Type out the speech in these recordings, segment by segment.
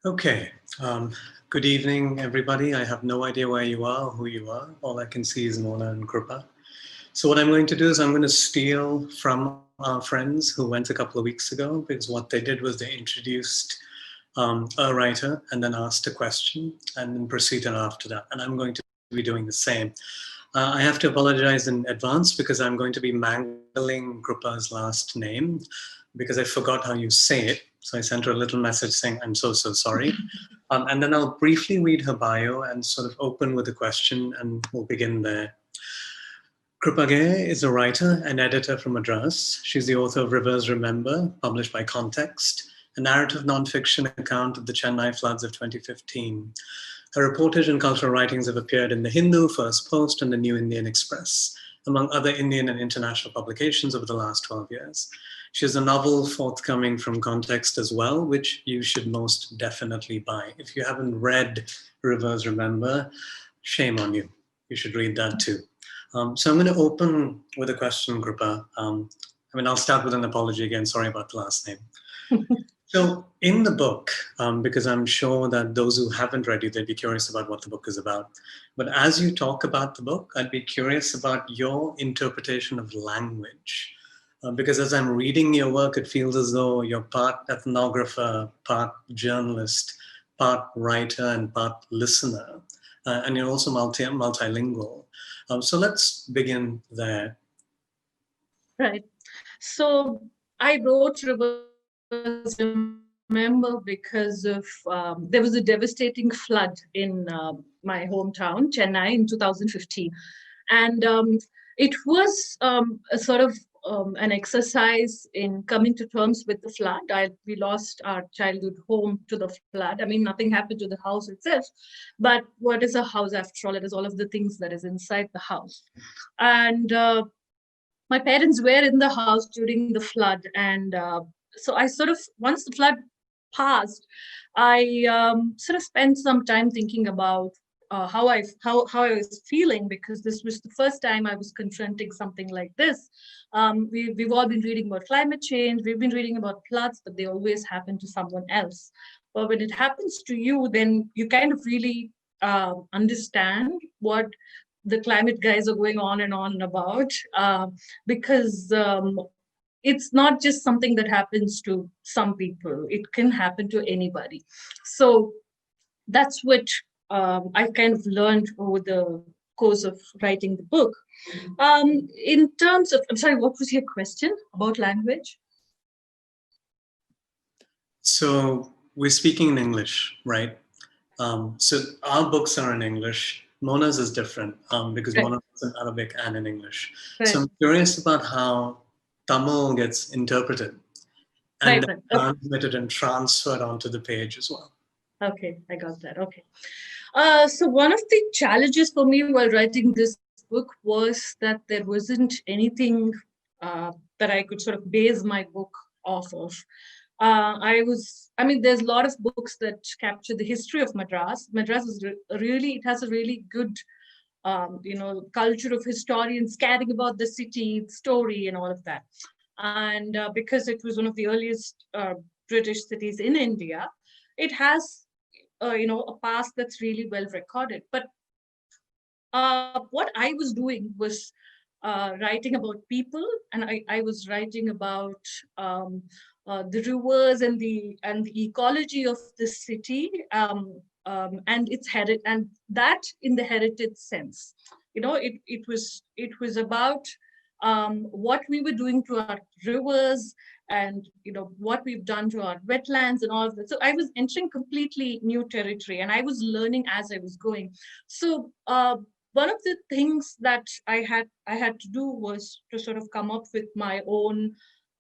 Okay, good evening, everybody. I have no idea where you are or who you are. All I can see is Mona and Krupa. So what I'm going to do is I'm going to steal from our friends who went a couple of weeks ago, because what they did was they introduced a writer and then asked a question and then proceeded after that. And I'm going to be doing the same. I have to apologize in advance because I'm going to be mangling Krupa's last name because I forgot how you say it. So I sent her a little message saying, I'm so sorry. And then I'll briefly read her bio and sort of open with a question and we'll begin there. Krupa is a writer and editor from Madras. She's the author of Rivers Remember, published by Context, a narrative nonfiction account of the Chennai floods of 2015. Her reportage and cultural writings have appeared in The Hindu, First Post, and the New Indian Express, among other Indian and international publications over the last 12 years. She has a novel forthcoming from Context as well, which you should most definitely buy. If you haven't read Rivers Remember, shame on you. You should read that too. So I'm going to open with a question, Krupa. I'll start with an apology again. Sorry about the last name. So in the book, because I'm sure that those who haven't read it, they'd be curious about what the book is about. But as you talk about the book, I'd be curious about your interpretation of language. Because as I'm reading your work, it feels as though you're part ethnographer, part journalist, part writer, and part listener. And you're also multilingual. So let's begin there. Right. So I wrote Rivers Remember because of there was a devastating flood in my hometown, Chennai, in 2015. And it was a sort of an exercise in coming to terms with the flood. We lost our childhood home to the flood. I mean, nothing happened to the house itself, but what is a house after all? It is all of the things that is inside the house. And my parents were in the house during the flood. And so I sort of, once the flood passed, I sort of spent some time thinking about how I was feeling, because this was the first time I was confronting something like this. We've all been reading about climate change, we've been reading about floods, but they always happen to someone else. But when it happens to you, then you kind of really understand what the climate guys are going on and about, because it's not just something that happens to some people. It can happen to anybody. So that's what I kind of learned over the course of writing the book. In terms of, I'm sorry, what was your question about language? So we're speaking in English, right? So our books are in English. Mona's is different because right. Mona is in Arabic and in English. Right. So I'm curious about how Tamil gets interpreted and right. Transmitted and transferred onto the page as well. Okay, I got that. Okay. So one of the challenges for me while writing this book was that there wasn't anything that I could sort of base my book off of. There's a lot of books that capture the history of Madras. Madras is it has a really good, culture of historians caring about the city, the story, and all of that. And because it was one of the earliest British cities in India, it has, a past that's really well recorded. But what I was doing was writing about people, and I was writing about the rivers and the ecology of the city, and its heritage, and that in the heritage sense. It was about what we were doing to our rivers, and what we've done to our wetlands and all of that. So I was entering completely new territory, and I was learning as I was going. So one of the things that I had to do was to sort of come up with my own,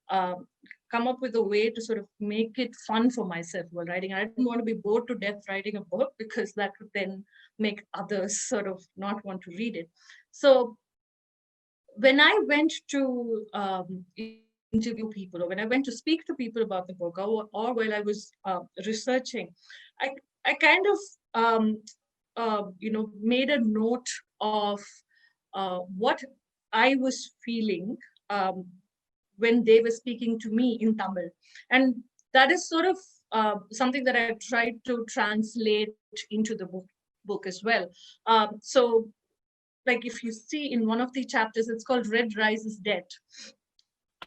come up with a way to sort of make it fun for myself while writing. I didn't want to be bored to death writing a book, because that would then make others sort of not want to read it. So when I went to interview people, or when I went to speak to people about the book, or while I was researching, I kind of made a note of what I was feeling when they were speaking to me in Tamil. And that is sort of something that I've tried to translate into the book as well. So, like if you see in one of the chapters, it's called Red Rises Debt.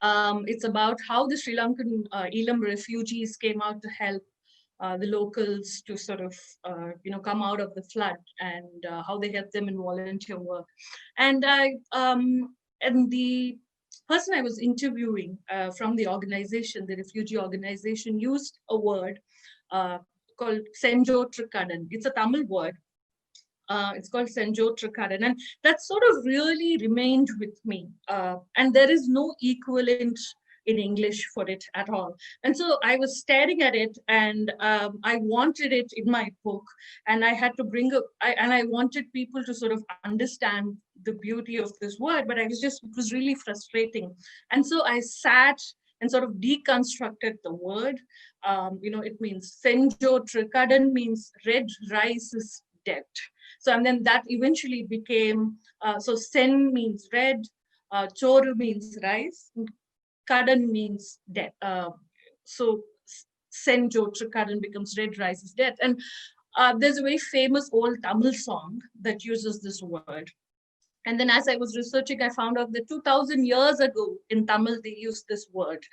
It's about how the Sri Lankan Elam refugees came out to help the locals to sort of, come out of the flood, and how they helped them in volunteer work. And and the person I was interviewing from the organization, the refugee organization, used a word called Senjo Trikadan. It's a Tamil word. It's called Senjo Trikadan, and that sort of really remained with me. And there is no equivalent in English for it at all. And so I was staring at it, and I wanted it in my book, and I had to bring up, and I wanted people to sort of understand the beauty of this word, but it was really frustrating. And so I sat and sort of deconstructed the word. It means Senjo Trikadan means red rice is debt. So, and then that eventually became, so sen means red, choru means rice, kadan means debt. So senjo trikadan becomes red rice is debt. And there's a very famous old Tamil song that uses this word. And then as I was researching, I found out that 2000 years ago in Tamil, they used this word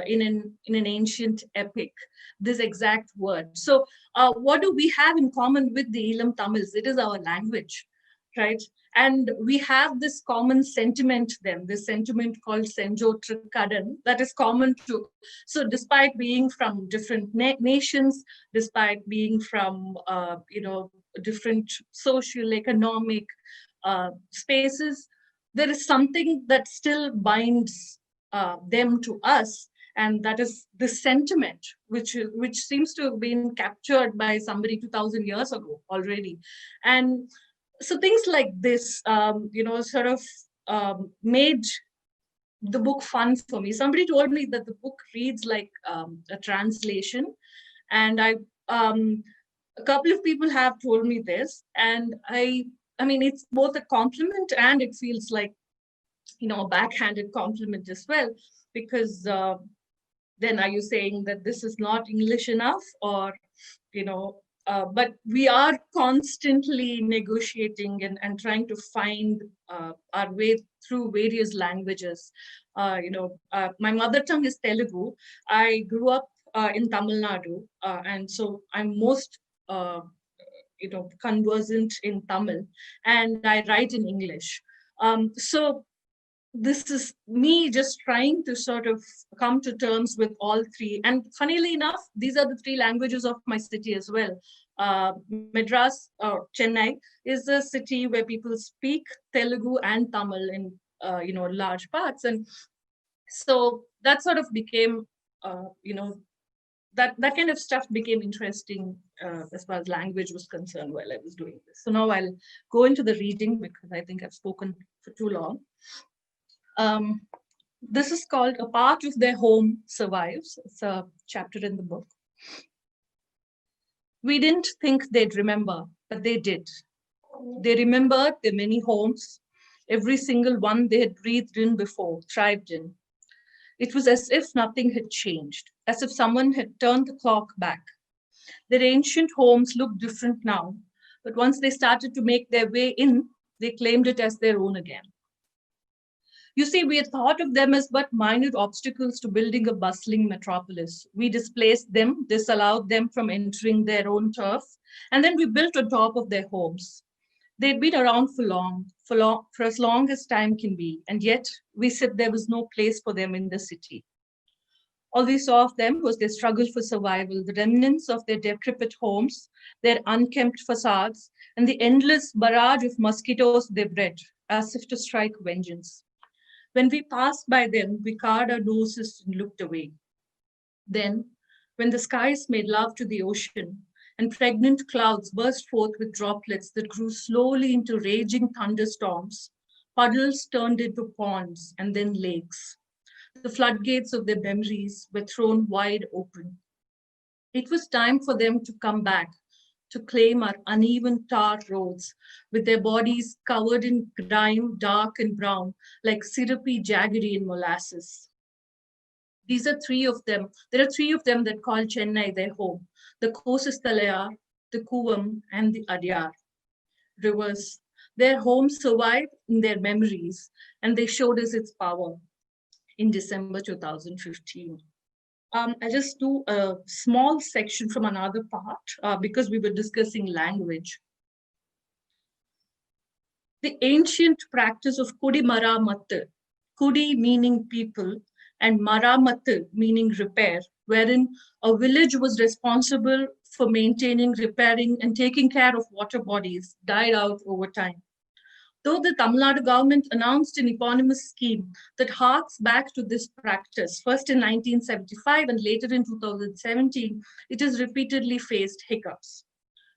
in an ancient epic, this exact word. So what do we have in common with the Elam Tamils? It is our language, right? And we have this common sentiment then, this sentiment called Senjo Trikadan, that is common to. So despite being from different nations, despite being from, different social, economic, spaces, there is something that still binds them to us, and that is the sentiment, which seems to have been captured by somebody 2000 years ago already. And so things like this, sort of made the book fun for me. Somebody told me that the book reads like a translation, and a couple of people have told me this, and I mean, it's both a compliment and it feels like, a backhanded compliment as well, because then are you saying that this is not English enough, or, but we are constantly negotiating and trying to find our way through various languages. My mother tongue is Telugu. I grew up in Tamil Nadu, and so I'm most conversant in Tamil, and I write in English. So this is me just trying to sort of come to terms with all three. And funnily enough, these are the three languages of my city as well. Madras or Chennai is a city where people speak Telugu and Tamil in large parts, and so that sort of became that kind of stuff became interesting as far as language was concerned while I was doing this. So now I'll go into the reading because I think I've spoken for too long. This is called A Part of Their Home Survives. It's a chapter in the book. We didn't think they'd remember, but they did. They remembered their many homes, every single one they had breathed in before, thrived in. It was as if nothing had changed, as if someone had turned the clock back. Their ancient homes looked different now, but once they started to make their way in, they claimed it as their own again. You see, we had thought of them as but minor obstacles to building a bustling metropolis. We displaced them, disallowed them from entering their own turf, and then we built on top of their homes. They'd been around for as long as time can be, and yet we said there was no place for them in the city. All we saw of them was their struggle for survival, the remnants of their decrepit homes, their unkempt facades, and the endless barrage of mosquitoes they bred, as if to strike vengeance. When we passed by them, we cowed our noses and looked away. Then, when the skies made love to the ocean, and pregnant clouds burst forth with droplets that grew slowly into raging thunderstorms, puddles turned into ponds and then lakes. The floodgates of their memories were thrown wide open. It was time for them to come back, to claim our uneven tar roads, with their bodies covered in grime, dark and brown, like syrupy jaggery in molasses. These are three of them. There are three of them that call Chennai their home: the Kosisthalayar, the Kuvam, and the Adyar rivers. Their homes survive in their memories, and they showed us its power in December 2015. I just do a small section from another part because we were discussing language. The ancient practice of Kudi Maramath, Kudi meaning people, and Maramath meaning repair, wherein a village was responsible for maintaining, repairing, and taking care of water bodies, died out over time. Though the Tamil Nadu government announced an eponymous scheme that harks back to this practice, first in 1975 and later in 2017, it has repeatedly faced hiccups.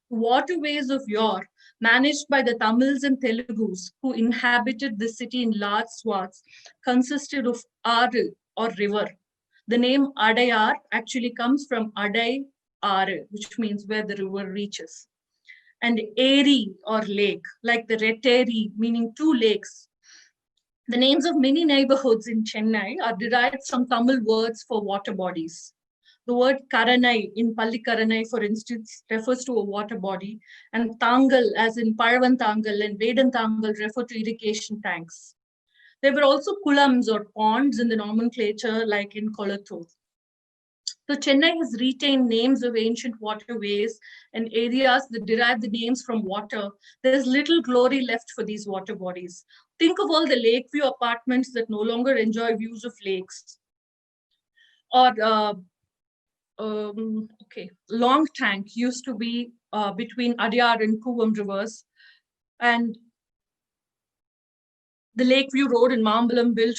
Waterways of yore, managed by the Tamils and Telugus who inhabited the city in large swaths, consisted of Aru or river. The name Adayar actually comes from Adai Aru, which means where the river reaches. And Eri or lake, like the Reteri, meaning two lakes. The names of many neighborhoods in Chennai are derived from Tamil words for water bodies. The word Karanai in Pallikaranai, for instance, refers to a water body, and Tangal, as in Palavantangal and Vedantangal, refer to irrigation tanks. There were also kulams or ponds in the nomenclature, like in Kolattur. So Chennai has retained names of ancient waterways and areas that derive the names from water. There's little glory left for these water bodies. Think of all the Lakeview apartments that no longer enjoy views of lakes. Or, Long Tank used to be between Adyar and Kuvam rivers. And the Lakeview Road in Mambalam built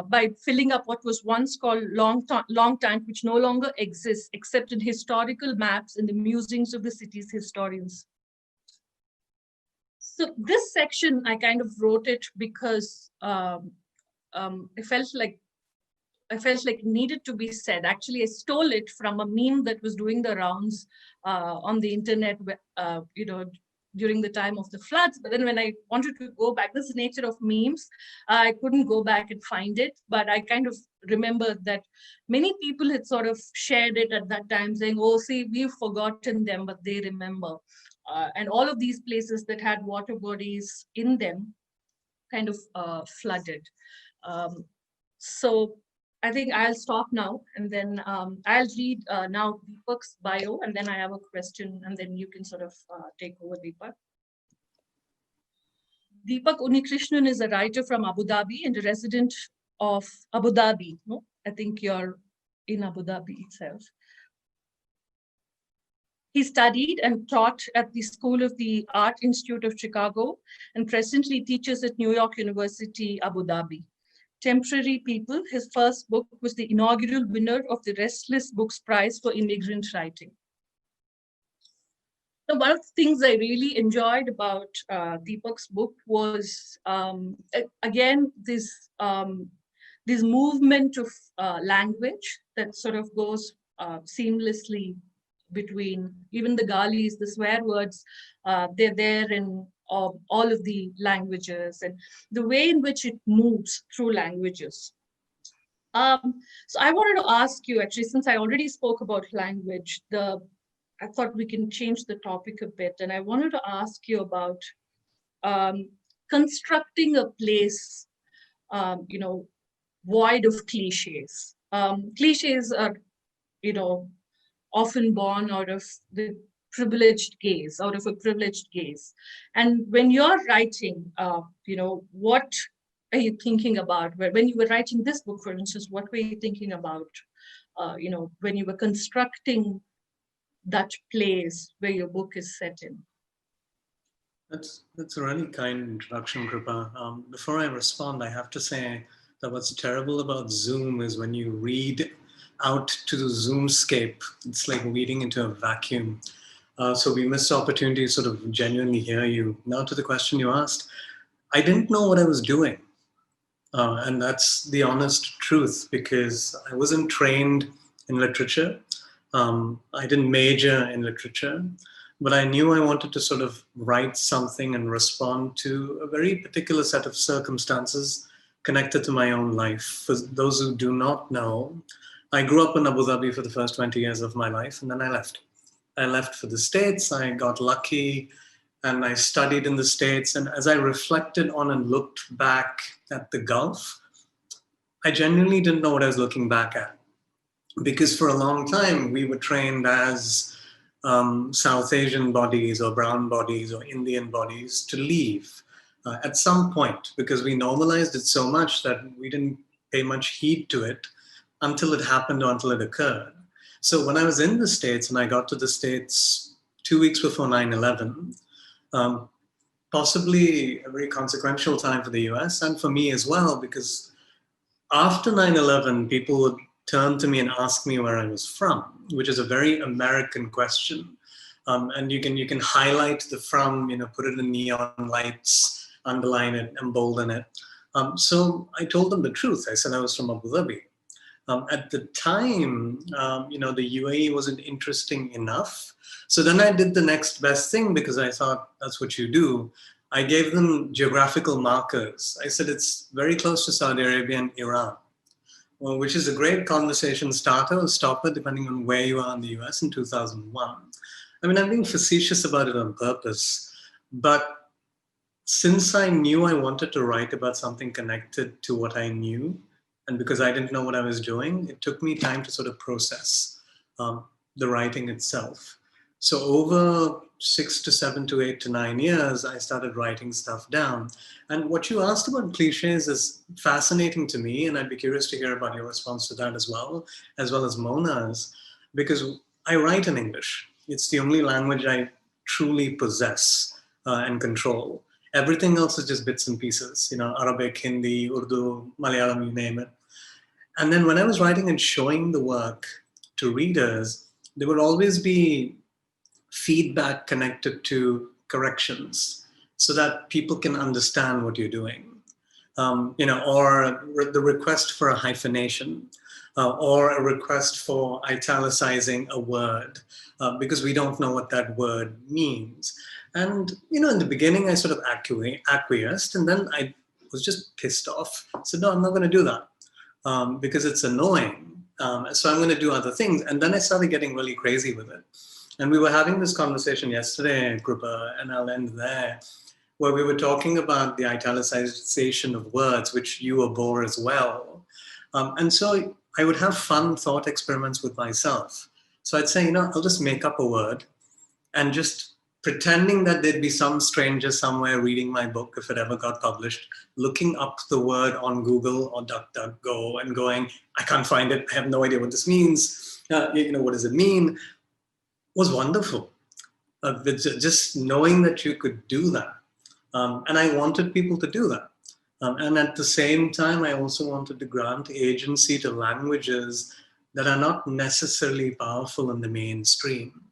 by filling up what was once called Long Tank, which no longer exists except in historical maps in the musings of the city's historians. So this section, I kind of wrote it because I felt like it needed to be said. Actually, I stole it from a meme that was doing the rounds on the internet, during the time of the floods. But then when I wanted to go back, this is the nature of memes, I couldn't go back and find it, but I kind of remembered that many people had sort of shared it at that time saying, oh, see, we've forgotten them, but they remember. And all of these places that had water bodies in them kind of flooded. So I think I'll stop now, and then I'll read now Deepak's bio, and then I have a question, and then you can sort of take over, Deepak. Deepak Unnikrishnan is a writer from Abu Dhabi and a resident of Abu Dhabi. No? I think you're in Abu Dhabi itself. He studied and taught at the School of the Art Institute of Chicago and presently teaches at New York University, Abu Dhabi. Temporary People, his first book, was the inaugural winner of the Restless Books Prize for Immigrant Writing. Now, one of the things I really enjoyed about Deepak's book was, again, this movement of language that sort of goes seamlessly between even the Galis, the swear words, they're there in all of the languages, and the way in which it moves through languages. So I wanted to ask you, actually, since I already spoke about language, I thought we can change the topic a bit, and I wanted to ask you about constructing a place, void of cliches. Cliches are, often born out of the privileged gaze, out of a privileged gaze. And when you're writing, what are you thinking about? When you were writing this book, for instance, what were you thinking about, when you were constructing that place where your book is set in? That's a really kind introduction, Krupa. Before I respond, I have to say that what's terrible about Zoom is when you read out to the Zoomscape, it's like reading into a vacuum. So we missed the opportunity to sort of genuinely hear you. Now to the question you asked, I didn't know what I was doing. And that's the honest truth, because I wasn't trained in literature. I didn't major in literature, but I knew I wanted to sort of write something and respond to a very particular set of circumstances connected to my own life. For those who do not know, I grew up in Abu Dhabi for the first 20 years of my life, and then I left. I left for the States. I got lucky and I studied in the States. And as I reflected on and looked back at the Gulf, I genuinely didn't know what I was looking back at. Because for a long time, we were trained as South Asian bodies or brown bodies or Indian bodies to leave at some point, because we normalized it so much that we didn't pay much heed to it until it happened or until it occurred. So when I was in the States and I got to the States 2 weeks before 9/11, possibly a very consequential time for the US and for me as well, because after 9/11, people would turn to me and ask me where I was from, which is a very American question. And you can highlight the from, put it in neon lights, underline it, embolden it. So I told them the truth. I said I was from Abu Dhabi. At the time, the UAE wasn't interesting enough. So then I did the next best thing, because I thought that's what you do. I gave them geographical markers. I said it's very close to Saudi Arabia and Iran, well, which is a great conversation starter or stopper, depending on where you are in the US in 2001. I mean, I'm being facetious about it on purpose, but since I knew I wanted to write about something connected to what I knew, and because I didn't know what I was doing, it took me time to sort of process the writing itself. So over 6 to 7 to 8 to 9 years, I started writing stuff down. And what you asked about cliches is fascinating to me, and I'd be curious to hear about your response to that as well as Mona's, because I write in English. It's the only language I truly possess and control. Everything else is just bits and pieces, Arabic, Hindi, Urdu, Malayalam, you name it. And then when I was writing and showing the work to readers, there would always be feedback connected to corrections so that people can understand what you're doing. Or the request for a hyphenation or a request for italicizing a word because we don't know what that word means. And, in the beginning, I sort of acquiesced, and then I was just pissed off. I said, no, I'm not going to do that because it's annoying. So I'm going to do other things. And then I started getting really crazy with it. And we were having this conversation yesterday, Krupa, and I'll end there, where we were talking about the italicization of words, which you abhor as well. And so I would have fun thought experiments with myself. So I'd say, I'll just make up a word and just pretending that there'd be some stranger somewhere reading my book, if it ever got published, looking up the word on Google or DuckDuckGo and going, I can't find it. I have no idea what this means. What does it mean? Was wonderful. Just knowing that you could do that. And I wanted people to do that. And at the same time, I also wanted to grant agency to languages that are not necessarily powerful in the mainstream.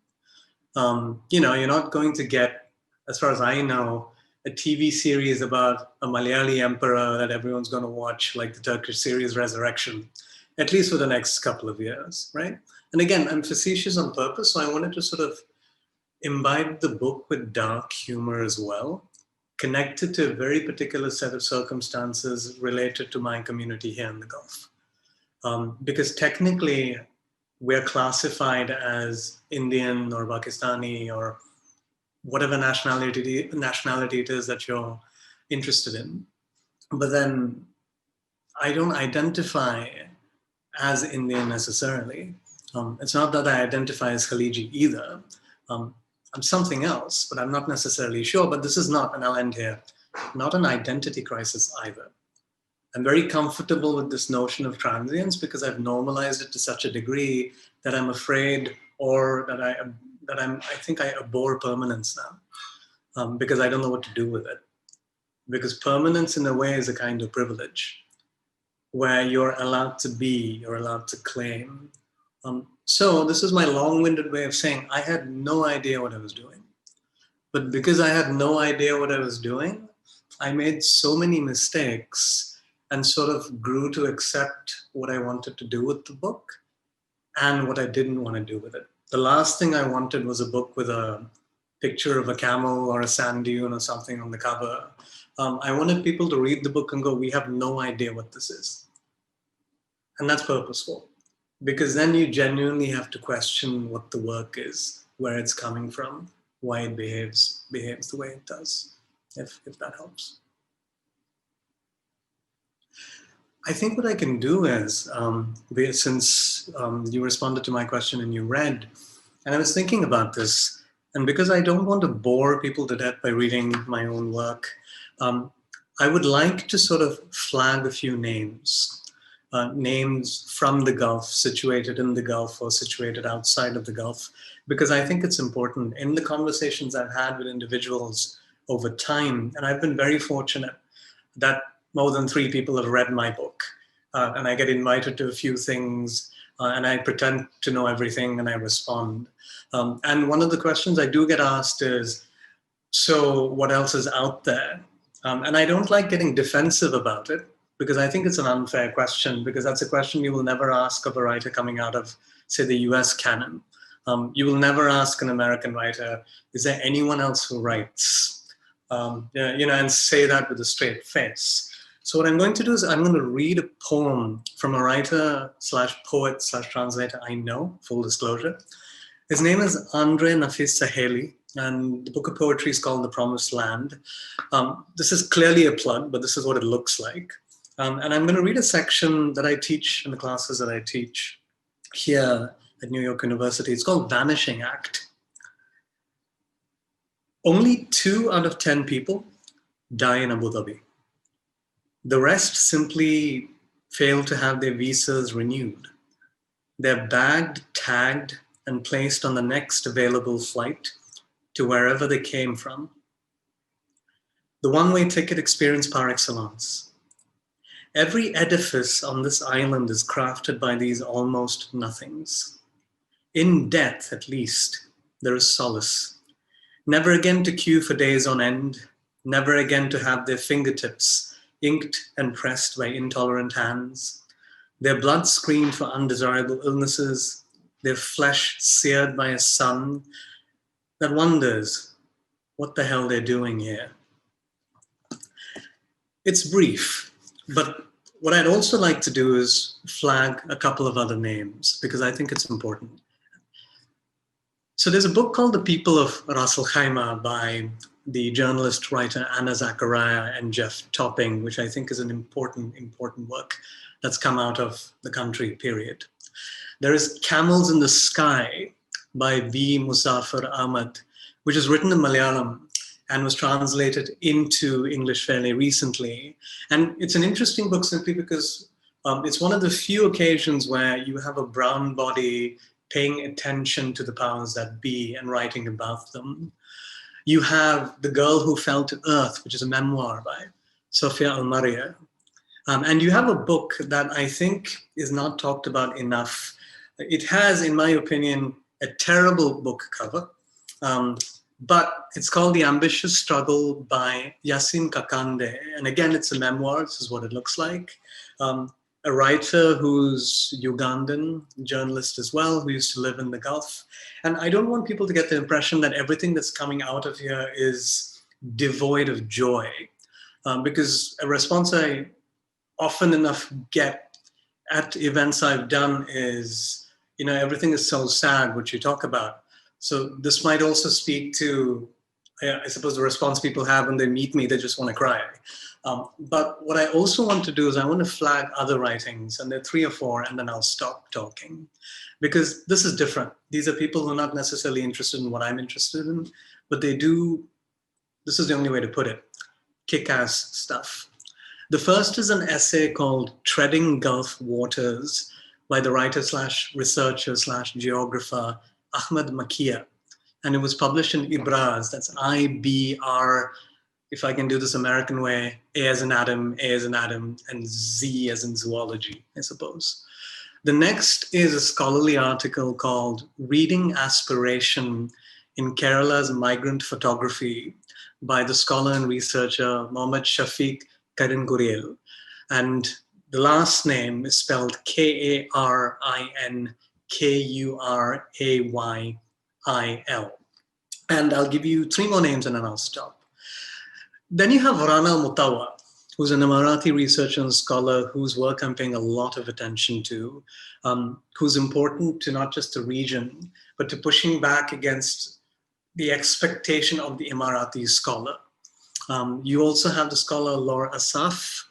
You're not going to get, as far as I know, a TV series about a Malayali emperor that everyone's going to watch, like the Turkish series Resurrection, at least for the next couple of years, right? And again, I'm facetious on purpose, so I wanted to sort of imbibe the book with dark humor as well, connected to a very particular set of circumstances related to my community here in the Gulf. Because technically, we're classified as Indian or Pakistani or whatever nationality it is that you're interested in. But then I don't identify as Indian necessarily. It's not that I identify as Khaliji either. I'm something else, but I'm not necessarily sure. But this is not, and I'll end here, not an identity crisis either. I'm very comfortable with this notion of transience because I've normalized it to such a degree that I'm afraid, or that I think I abhor permanence now because I don't know what to do with it. Because permanence in a way is a kind of privilege where you're allowed to be, you're allowed to claim. So this is my long-winded way of saying I had no idea what I was doing. But because I had no idea what I was doing, I made so many mistakes and sort of grew to accept what I wanted to do with the book and what I didn't want to do with it. The last thing I wanted was a book with a picture of a camel or a sand dune or something on the cover. I wanted people to read the book and go, we have no idea what this is. And that's purposeful. because then you genuinely have to question what the work is, where it's coming from, why it behaves the way it does, if that helps. I think what I can do is, since you responded to my question and you read, and I was thinking about this, and because I don't want to bore people to death by reading my own work, I would like to sort of flag a few names. Names from the Gulf, situated in the Gulf or situated outside of the Gulf, because I think it's important in the conversations I've had with individuals over time. And I've been very fortunate that more than 3 people have read my book. And I get invited to a few things, and I pretend to know everything and I respond. And one of the questions I do get asked is, so what else is out there? And I don't like getting defensive about it, because I think it's an unfair question, because that's a question you will never ask of a writer coming out of, say, the US canon. You will never ask an American writer, is there anyone else who writes? And say that with a straight face. So what I'm going to do is I'm going to read a poem from a writer / poet / translator I know, full disclosure. His name is Andre Nafis Saheli, and the book of poetry is called The Promised Land. This is clearly a plug, but this is what it looks like. And I'm going to read a section that I teach in the classes that I teach here at New York University. It's called Vanishing Act. Only 2 out of 10 people die in Abu Dhabi. The rest simply fail to have their visas renewed. They're bagged, tagged, and placed on the next available flight to wherever they came from. The one-way ticket experience par excellence. Every edifice on this island is crafted by these almost nothings. In death, at least, there is solace. Never again to queue for days on end, never again to have their fingertips inked and pressed by intolerant hands, their blood screened for undesirable illnesses, their flesh seared by a sun that wonders what the hell they're doing here. It's brief, but what I'd also like to do is flag a couple of other names, because I think it's important. So there's a book called The People of Ras Al Khaimah by the journalist writer Anna Zachariah and Jeff Topping, which I think is an important work that's come out of the country, period. There is Camels in the Sky by V. Muzaffar Ahmad, which is written in Malayalam and was translated into English fairly recently. And it's an interesting book simply because it's one of the few occasions where you have a brown body paying attention to the powers that be and writing about them. You have The Girl Who Fell to Earth, which is a memoir by Sofia Almaria. And you have a book that I think is not talked about enough. It has, in my opinion, a terrible book cover, but it's called The Ambitious Struggle by Yasim Kakande. And again, it's a memoir. This is what it looks like. A writer who's Ugandan, journalist as well, who used to live in the Gulf. And I don't want people to get the impression that everything that's coming out of here is devoid of joy, because a response I often enough get at events I've done is, everything is so sad, what you talk about. So this might also speak to, I suppose, the response people have when they meet me, they just want to cry. But what I also want to do is I want to flag other writings, and there are 3 or 4, and then I'll stop talking. Because this is different. These are people who are not necessarily interested in what I'm interested in, but they do, this is the only way to put it, kick-ass stuff. The first is an essay called Treading Gulf Waters by the writer / researcher / geographer Ahmed Makia. And it was published in Ibraz, that's IBR, if I can do this American way, A as in Adam, and Z as in zoology, I suppose. The next is a scholarly article called Reading Aspiration in Kerala's Migrant Photography by the scholar and researcher Mohammad Shafiq Karinguriel. And the last name is spelled Karinkurayil. And I'll give you 3 more names and then I'll stop. Then you have Rana Muttawa, who's an Emirati researcher and scholar whose work I'm paying a lot of attention to, who's important to not just the region, but to pushing back against the expectation of the Emirati scholar. You also have the scholar Laura Asaf,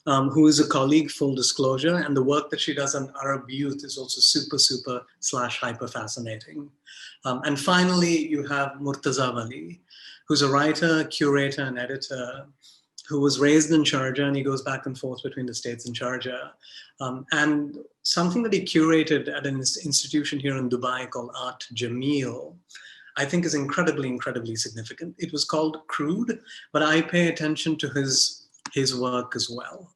who is a colleague, full disclosure, and the work that she does on Arab youth is also super / hyper fascinating. And finally, you have Murtaza Wali, who's a writer, curator, and editor who was raised in Sharjah, and he goes back and forth between the States and Sharjah. And something that he curated at an institution here in Dubai called Art Jameel, I think is incredibly significant. It was called Crude, but I pay attention to his work as well.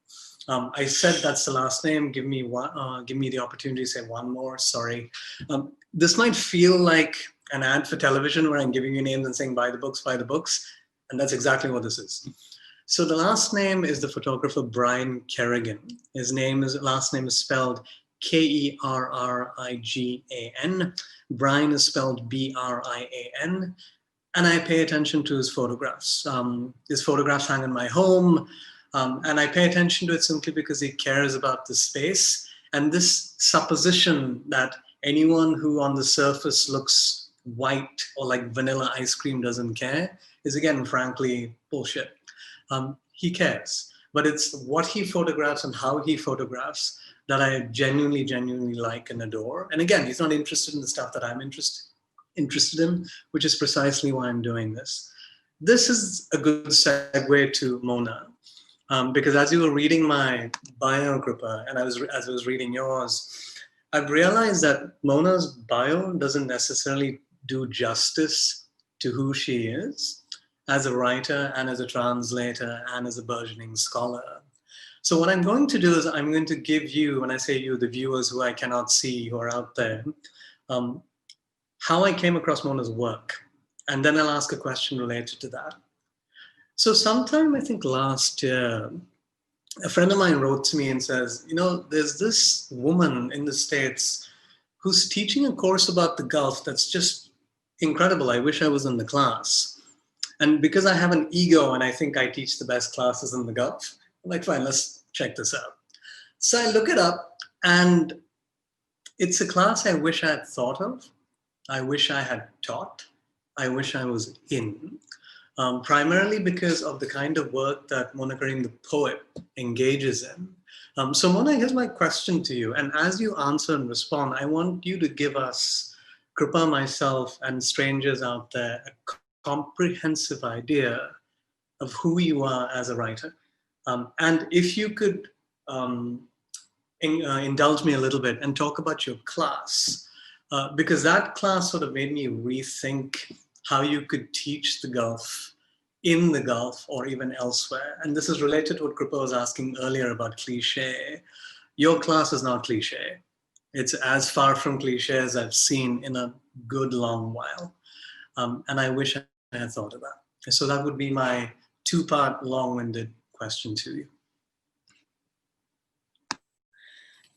I said that's the last name. Give me the opportunity to say one more. Sorry. This might feel like an ad for television where I'm giving you names and saying buy the books, and that's exactly what this is. So the last name is the photographer Brian Kerrigan. His last name is spelled Kerrigan. Brian is spelled Brian. And I pay attention to his photographs. His photographs hang in my home. And I pay attention to it simply because he cares about the space. And this supposition that anyone who on the surface looks white or like vanilla ice cream doesn't care is, again, frankly, bullshit. He cares, but it's what he photographs and how he photographs that I genuinely like and adore. And again, he's not interested in the stuff that I'm interested in, which is precisely why I'm doing this. This is a good segue to Mona, because as you were reading my bio, Krupa, and as I was reading yours, I've realized that Mona's bio doesn't necessarily do justice to who she is as a writer and as a translator and as a burgeoning scholar. So what I'm going to do is I'm going to give you, when I say you, the viewers who I cannot see, who are out there, how I came across Mona's work. And then I'll ask a question related to that. So sometime, I think last year, a friend of mine wrote to me and says, there's this woman in the States who's teaching a course about the Gulf that's just incredible. I wish I was in the class. And because I have an ego and I think I teach the best classes in the Gulf, I'm like, fine, let's check this out. So I look it up, and it's a class I wish I had thought of. I wish I had taught. I wish I was in. Primarily because of the kind of work that Mona Kareem, the poet, engages in. So Mona, here's my question to you. And as you answer and respond, I want you to give us, Krupa, myself, and strangers out there, a comprehensive idea of who you are as a writer. And if you could indulge me a little bit and talk about your class, because that class sort of made me rethink how you could teach the Gulf, in the Gulf, or even elsewhere. And this is related to what Krupa was asking earlier about cliche. Your class is not cliche. It's as far from cliche as I've seen in a good long while. And I wish I had thought of that. So that would be my two-part long-winded question to you.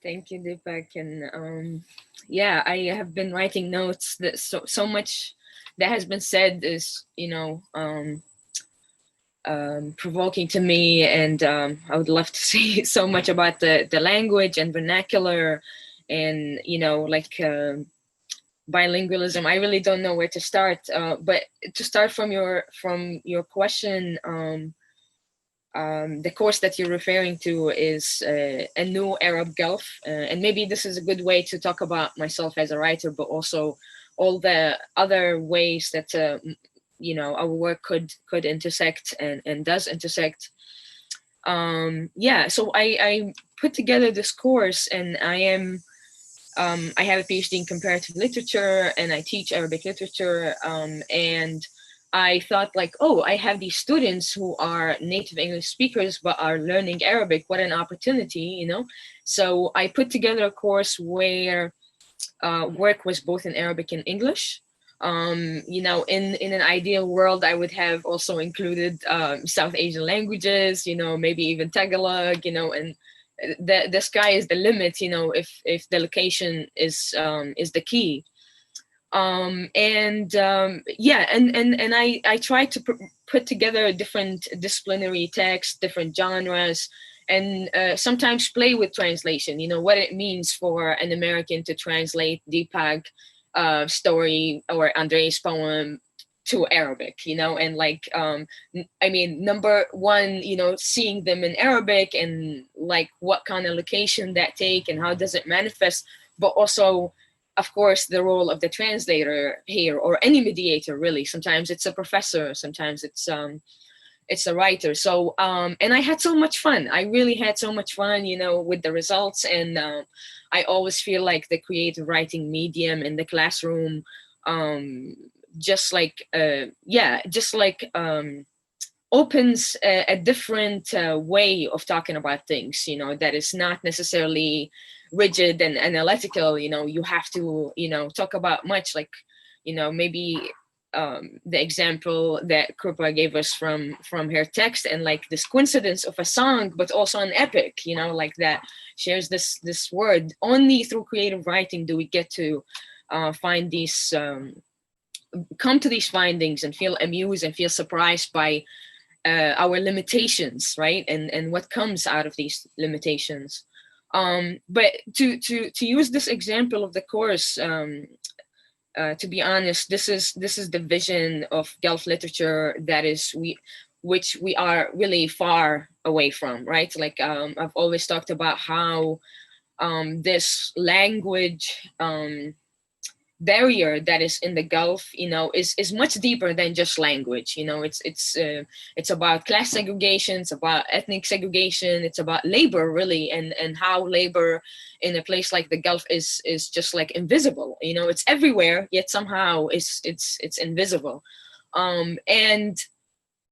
Thank you, Deepak. And yeah, I have been writing notes. That so much that has been said is, provoking to me, and I would love to say so much about the language and vernacular, and bilingualism. I really don't know where to start. But to start from your question, the course that you're referring to is a new Arab Gulf, and maybe this is a good way to talk about myself as a writer, but also all the other ways that our work could intersect and does intersect. So I put together this course, and I have a PhD in comparative literature, and I teach Arabic literature, and I thought I have these students who are native English speakers but are learning Arabic. What an opportunity, So I put together a course where work was both in Arabic and English. In an ideal world, I would have also included South Asian languages, maybe even Tagalog, and the sky is the limit, if the location is the key. Yeah, and I try to put together different disciplinary texts, different genres, and sometimes play with translation, you know, what it means for an American to translate Deepak story or Andre's poem to Arabic, you know, and like, I mean, number one, you know, seeing them in Arabic and like what kind of location that take and how does it manifest, but also, of course, the role of the translator here or any mediator, really. Sometimes it's a professor, sometimes it's a writer. So, and I had so much fun. I really had so much fun, you know, with the results. And I always feel like the creative writing medium in the classroom, just like, opens a different way of talking about things, you know, that is not necessarily rigid and analytical. You know, you have to, you know, talk about much, like, you know, maybe the example that Krupa gave us from her text, and like this coincidence of a song, but also an epic, you know, like that shares this word. Only through creative writing do we get to find these, come to these findings and feel amused and feel surprised by our limitations, right? And what comes out of these limitations. But to use this example of the course, to be honest, this is the vision of Gulf literature that is which we are really far away from, right? Like, I've always talked about how this language barrier that is in the Gulf, you know, is much deeper than just language. You know, it's about class segregation, it's about ethnic segregation, it's about labor, really, and how labor in a place like the Gulf is just like invisible. You know, it's everywhere, yet somehow it's invisible. And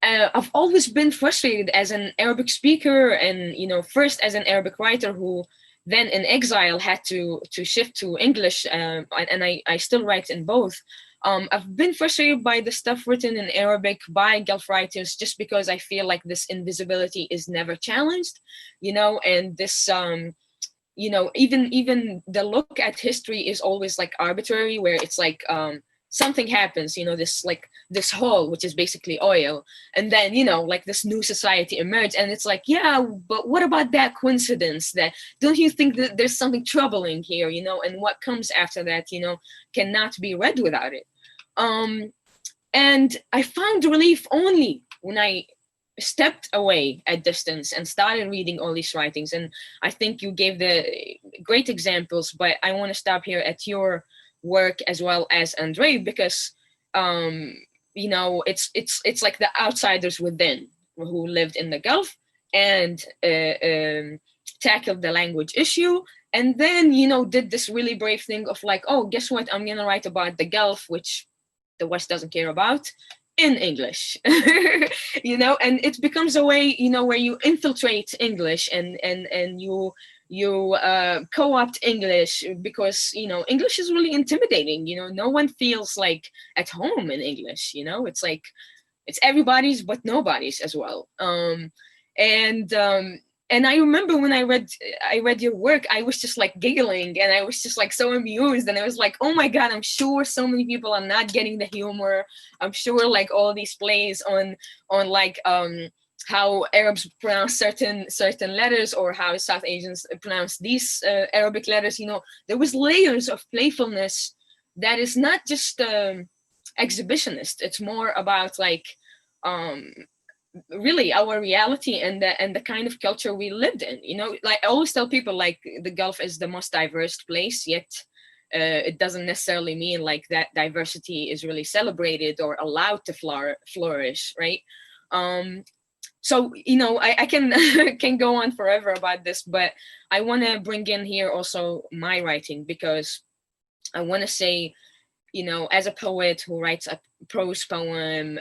I've always been frustrated as an Arabic speaker, and, you know, first as an Arabic writer who then in exile had to shift to English, and I still write in both. I've been frustrated by the stuff written in Arabic by Gulf writers, just because I feel like this invisibility is never challenged, you know, and this, you know, even the look at history is always like arbitrary, where it's like, something happens, you know, this hole, which is basically oil, and then, you know, like this new society emerged, and it's like, yeah, but what about that coincidence? That, don't you think that there's something troubling here, you know? And what comes after that, you know, cannot be read without it. And I found relief only when I stepped away at distance and started reading all these writings. And I think you gave the great examples, but I want to stop here at your work as well as Andre, because you know, it's like the outsiders within who lived in the Gulf and tackled the language issue, and then, you know, did this really brave thing of like, oh, guess what, I'm gonna write about the Gulf, which the West doesn't care about, in English. You know, and it becomes a way, you know, where you infiltrate English and you co-opt English, because, you know, English is really intimidating. You know, no one feels like at home in English. You know, it's like, it's everybody's but nobody's as well. And I remember when I read your work, I was just like giggling, and I was just like so amused, and I was like, oh my God, I'm sure so many people are not getting the humor. I'm sure like all these plays on like how Arabs pronounce certain letters, or how South Asians pronounce these Arabic letters, you know, there was layers of playfulness that is not just exhibitionist. It's more about like really our reality and the kind of culture we lived in. You know, like I always tell people, like, the Gulf is the most diverse place, yet it doesn't necessarily mean like that diversity is really celebrated or allowed to flourish, right? So, you know, I can can go on forever about this, but I want to bring in here also my writing, because I want to say, you know, as a poet who writes a prose poem,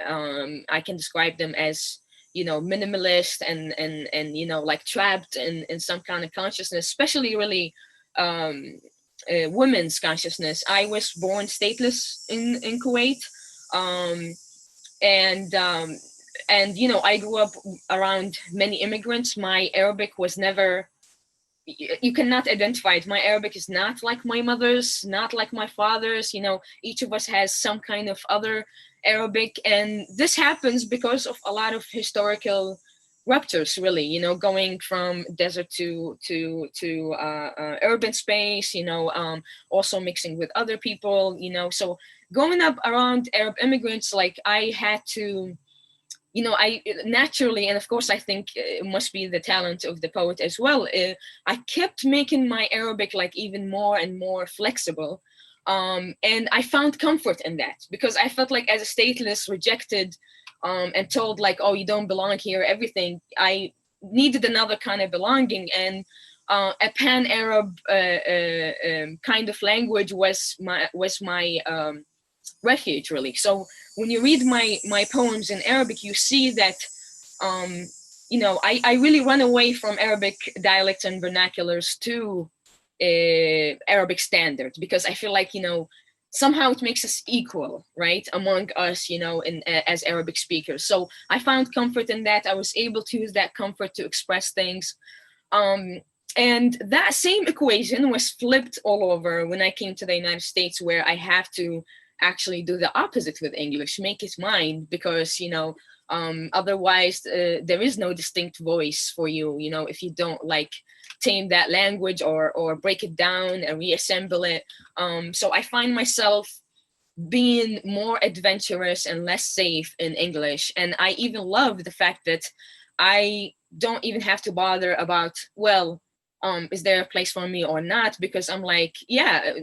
I can describe them as, you know, minimalist and you know, like trapped in some kind of consciousness, especially really women's consciousness. I was born stateless in Kuwait, and you know, I grew up around many immigrants. My Arabic was never, you cannot identify it. My Arabic is not like my mother's, not like my father's. You know, each of us has some kind of other Arabic, and this happens because of a lot of historical ruptures, really. You know, going from desert to urban space. You know, also mixing with other people. You know, so growing up around Arab immigrants, like I had to, you know, I naturally, and of course, I think it must be the talent of the poet as well. I kept making my Arabic like even more and more flexible. And I found comfort in that because I felt like as a stateless, rejected, and told like, oh, you don't belong here, everything, I needed another kind of belonging. And a pan-Arab kind of language was my refuge, really. So when you read my poems in Arabic, you see that you know, I really run away from Arabic dialects and vernaculars to Arabic standards, because I feel like, you know, somehow it makes us equal, right, among us, you know, in as Arabic speakers. So I found comfort in that. I was able to use that comfort to express things. And that same equation was flipped all over when I came to the United States, where I have to actually do the opposite with English, make it mine, because, you know, otherwise there is no distinct voice for you, you know, if you don't like tame that language or break it down and reassemble it. So I find myself being more adventurous and less safe in English. And I even love the fact that I don't even have to bother about, well, is there a place for me or not? Because I'm like, yeah,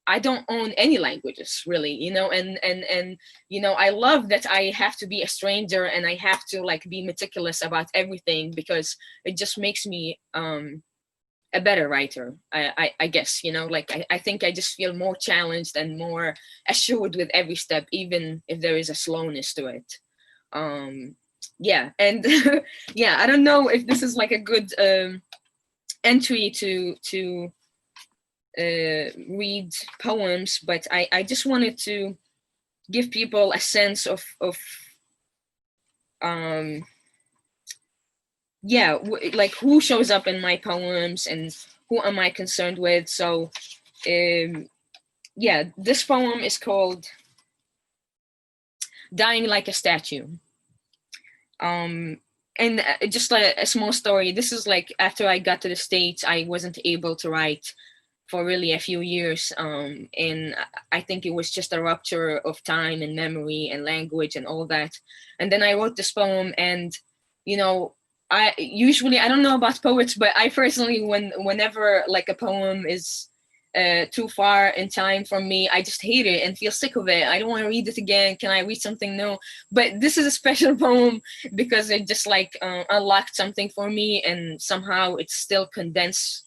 I don't own any languages, really, you know, and you know, I love that I have to be a stranger and I have to like be meticulous about everything, because it just makes me a better writer, I guess, you know, like I think I just feel more challenged and more assured with every step, even if there is a slowness to it. Yeah, and yeah, I don't know if this is like a good entry to read poems, but I just wanted to give people a sense of yeah, like who shows up in my poems and who am I concerned with. So yeah, this poem is called Dying Like a Statue. And just a small story, this is like after I got to the States, I wasn't able to write for really a few years, and I think it was just a rupture of time and memory and language and all that. And then I wrote this poem, and you know, I don't know about poets, but I personally, whenever like a poem is too far in time from me, I just hate it and feel sick of it. I don't want to read it again. Can I read something new? But this is a special poem because it just like unlocked something for me, and somehow it's still condensed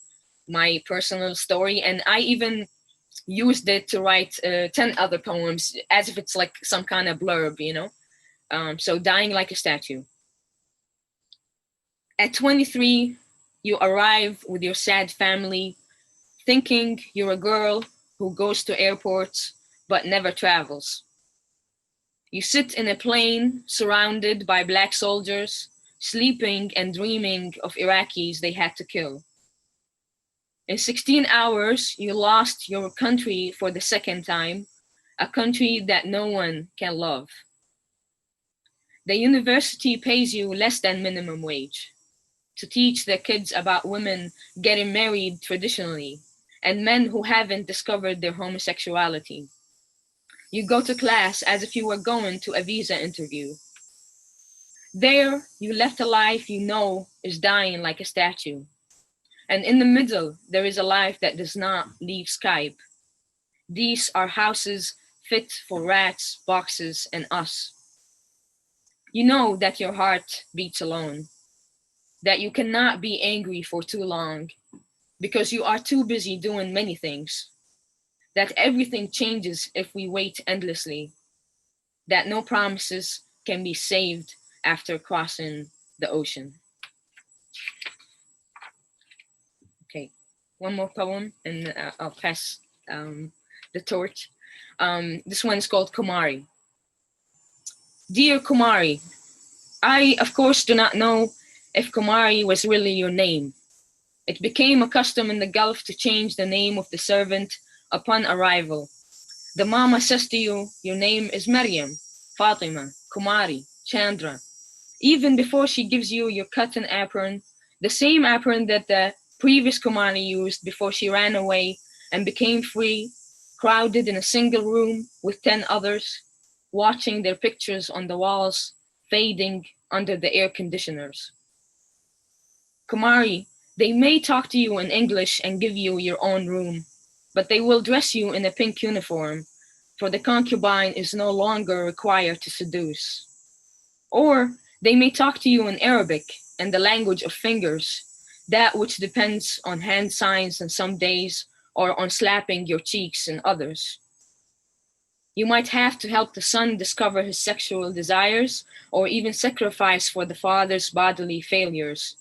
my personal story. And I even used it to write 10 other poems as if it's like some kind of blurb, you know? So Dying Like a Statue. At 23, you arrive with your sad family, thinking you're a girl who goes to airports but never travels. You sit in a plane surrounded by Black soldiers, sleeping and dreaming of Iraqis they had to kill. In 16 hours, you lost your country for the second time, a country that no one can love. The university pays you less than minimum wage to teach the kids about women getting married traditionally and men who haven't discovered their homosexuality. You go to class as if you were going to a visa interview. There, you left a life you know is dying like a statue. And in the middle, there is a life that does not leave Skype. These are houses fit for rats, boxes, and us. You know that your heart beats alone, that you cannot be angry for too long because you are too busy doing many things, that everything changes if we wait endlessly, that no promises can be saved after crossing the ocean. Okay, one more poem and I'll pass the torch. This one is called Kumari. Dear Kumari, I of course do not know if Kumari was really your name, It became a custom in the Gulf to change the name of the servant upon arrival. The mama says to you, your name is Maryam, Fatima, Kumari, Chandra. Even before she gives you your cotton apron, the same apron that the previous Kumari used before she ran away and became free, crowded in a single room with 10 others, watching their pictures on the walls, fading under the air conditioners. Kumari, they may talk to you in English and give you your own room, but they will dress you in a pink uniform, for the concubine is no longer required to seduce. Or they may talk to you in Arabic and the language of fingers, that which depends on hand signs on some days or on slapping your cheeks in others. You might have to help the son discover his sexual desires or even sacrifice for the father's bodily failures.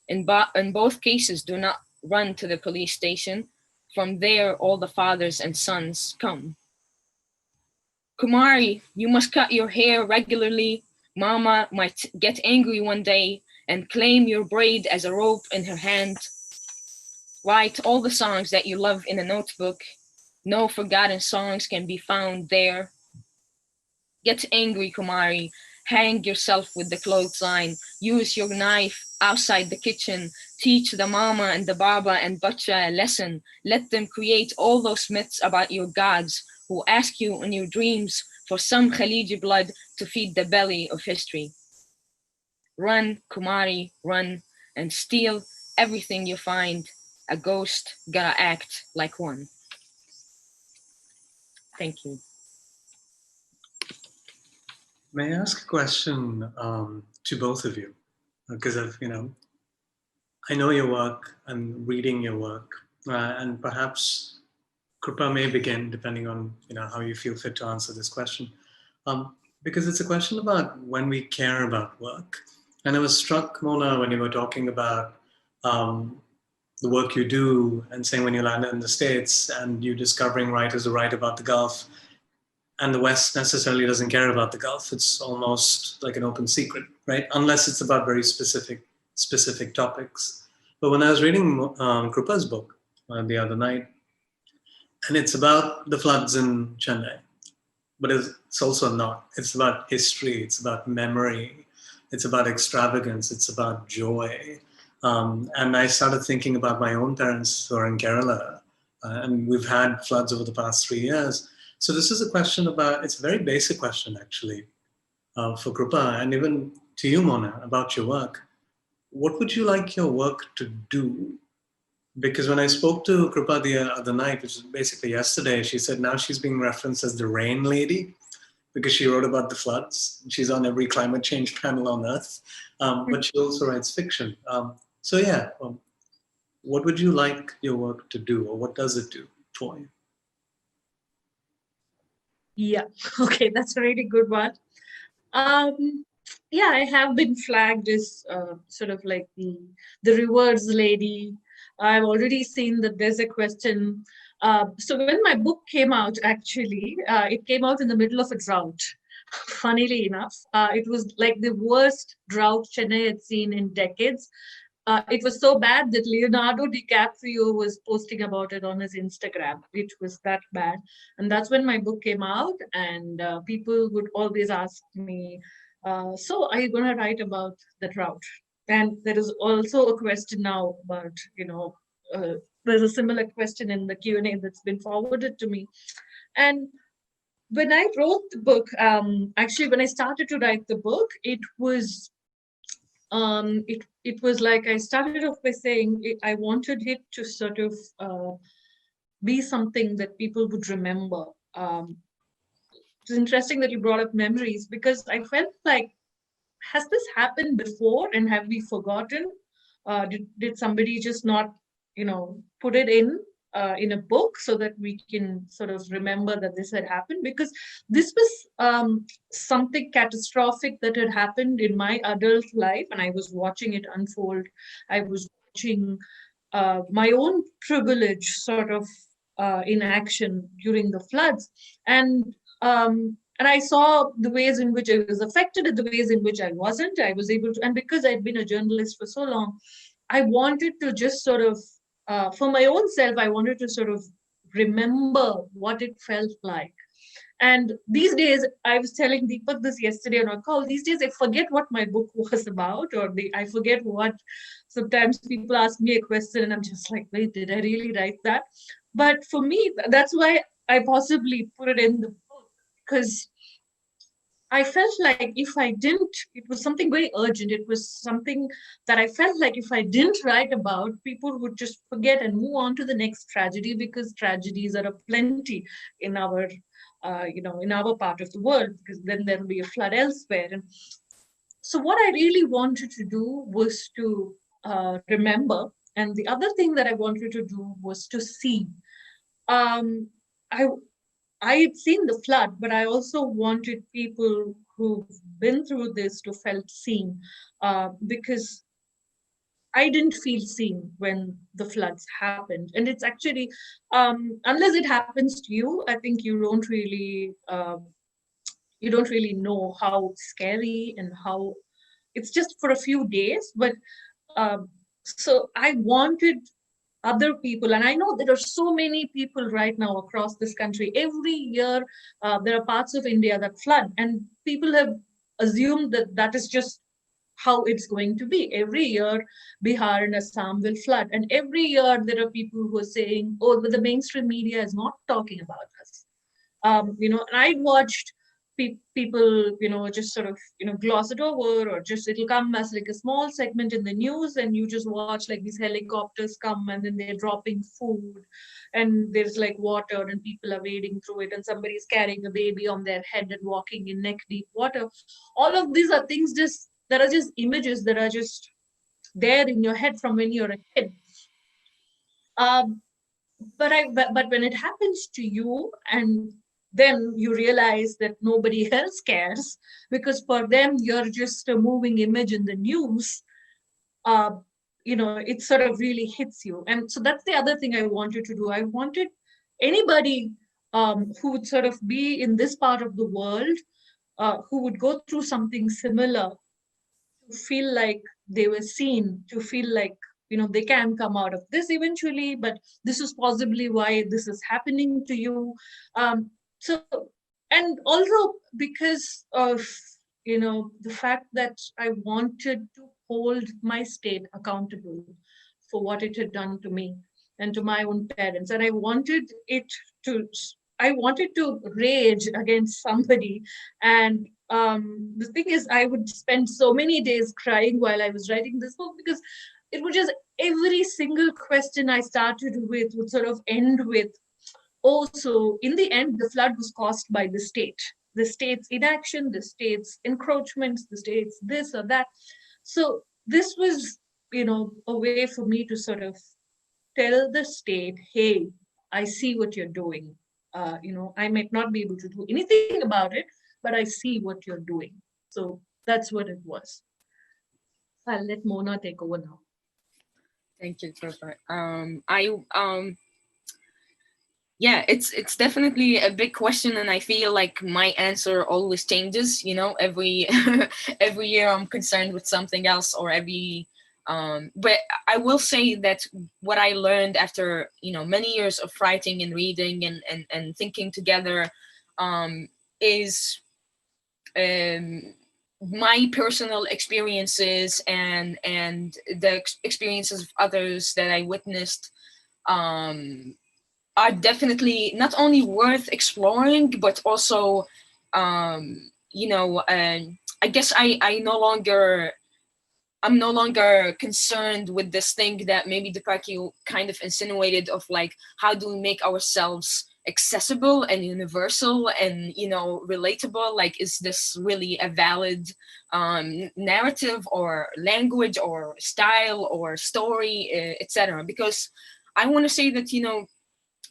In both cases, do not run to the police station. From there, all the fathers and sons come. Kumari, you must cut your hair regularly. Mama might get angry one day and claim your braid as a rope in her hand. Write all the songs that you love in a notebook. No forgotten songs can be found there. Get angry, Kumari. Hang yourself with the clothesline. Use your knife outside the kitchen. Teach the mama and the baba and bacha a lesson. Let them create all those myths about your gods who ask you in your dreams for some Khaliji blood to feed the belly of history. Run, Kumari, run, and steal everything you find. A ghost gotta act like one. Thank you. May I ask a question to both of you? Because I know your work, I'm reading your work, and perhaps Krupa may begin, depending on how you feel fit to answer this question, because it's a question about when we care about work. And I was struck, Mona, when you were talking about the work you do and saying when you landed in the States and you discovering writers who write about the Gulf, and the West necessarily doesn't care about the Gulf. It's almost like an open secret, right? Unless it's about very specific topics. But when I was reading Krupa's book the other night, and it's about the floods in Chennai, but it's also not. It's about history, it's about memory, it's about extravagance, it's about joy. And I started thinking about my own parents who are in Kerala, and we've had floods over the past 3 years. So this is a question about, it's a very basic question actually for Krupa, and even to you, Mona, about your work. What would you like your work to do? Because when I spoke to Krupa the other night, which is basically yesterday, she said now she's being referenced as the rain lady because she wrote about the floods. She's on every climate change panel on earth, but she also writes fiction. What would you like your work to do, or what does it do for you? Yeah, okay, that's a really good one. Yeah, I have been flagged as sort of like the rewards lady. I've already seen that there's a question. So when my book came out, actually, it came out in the middle of a drought. Funnily enough, it was like the worst drought Chennai had seen in decades. It was so bad that Leonardo DiCaprio was posting about it on his Instagram. It was that bad. And that's when my book came out, and people would always ask me, so are you going to write about the drought? And there is also a question now about, there's a similar question in the Q&A that's been forwarded to me. And when I wrote the book, actually, when I started to write the book, it was like I started off by saying I wanted it to sort of be something that people would remember. It's interesting that you brought up memories, because I felt like, has this happened before and have we forgotten? Did somebody just not, put it in a book so that we can sort of remember that this had happened? Because this was something catastrophic that had happened in my adult life, and I was watching it unfold. I was watching my own privilege sort of in action during the floods. And I saw the ways in which I was affected and the ways in which I wasn't. I was able to, and because I'd been a journalist for so long, I wanted to just sort of, for my own self, I wanted to sort of remember what it felt like. And these days, I was telling Deepak this yesterday on our call, these days I forget what my book was about, or I forget what, sometimes people ask me a question and I'm just like, wait, did I really write that? But for me, that's why I possibly put it in the book, because I felt like if I didn't, it was something very urgent. It was something that I felt like if I didn't write about, people would just forget and move on to the next tragedy, because tragedies are aplenty in our, in our part of the world, because then there will be a flood elsewhere. And so what I really wanted to do was to remember. And the other thing that I wanted to do was to see. Um, I I had seen the flood, but I also wanted people who've been through this to felt seen, because I didn't feel seen when the floods happened. And it's actually, unless it happens to you, I think you don't really know how scary and how it's just for a few days. But so I wanted other people, and I know there are so many people right now across this country. Every year, there are parts of India that flood, and people have assumed that that is just how it's going to be. Every year, Bihar and Assam will flood, and every year there are people who are saying, "Oh, but the mainstream media is not talking about us." And I watched people, just sort of, gloss it over, or just it'll come as like a small segment in the news, and you just watch like these helicopters come and then they're dropping food, and there's like water and people are wading through it, and somebody's carrying a baby on their head and walking in neck deep water. All of these are things that are just images that are just there in your head from when you're a kid. Um, but when it happens to you, and then you realize that nobody else cares, because for them you're just a moving image in the news. uh, it sort of really hits you. And so that's the other thing I wanted to do. I wanted anybody who would sort of be in this part of the world, who would go through something similar, to feel like they were seen, to feel like, they can come out of this eventually, but this is possibly why this is happening to you. So, and also because of, the fact that I wanted to hold my state accountable for what it had done to me and to my own parents. And to, I wanted to rage against somebody. And the thing is, I would spend so many days crying while I was writing this book, because it would just, every single question I started with would sort of end with, oh, so in the end, the flood was caused by the state's inaction, the state's encroachments, the state's this or that. So this was, a way for me to sort of tell the state, hey, I see what you're doing. I might not be able to do anything about it, but I see what you're doing. So that's what it was. I'll let Mona take over now. Thank you, Krupa. Yeah, it's definitely a big question, and I feel like my answer always changes. Every every year I'm concerned with something else, or every. But I will say that what I learned after many years of writing and reading and thinking together, is my personal experiences and the experiences of others that I witnessed. Are definitely not only worth exploring, but also, I guess I'm no longer concerned with this thing that maybe Deepak kind of insinuated of like, how do we make ourselves accessible and universal and, relatable? Like, is this really a valid narrative or language or style or story, etc.? Because I want to say that,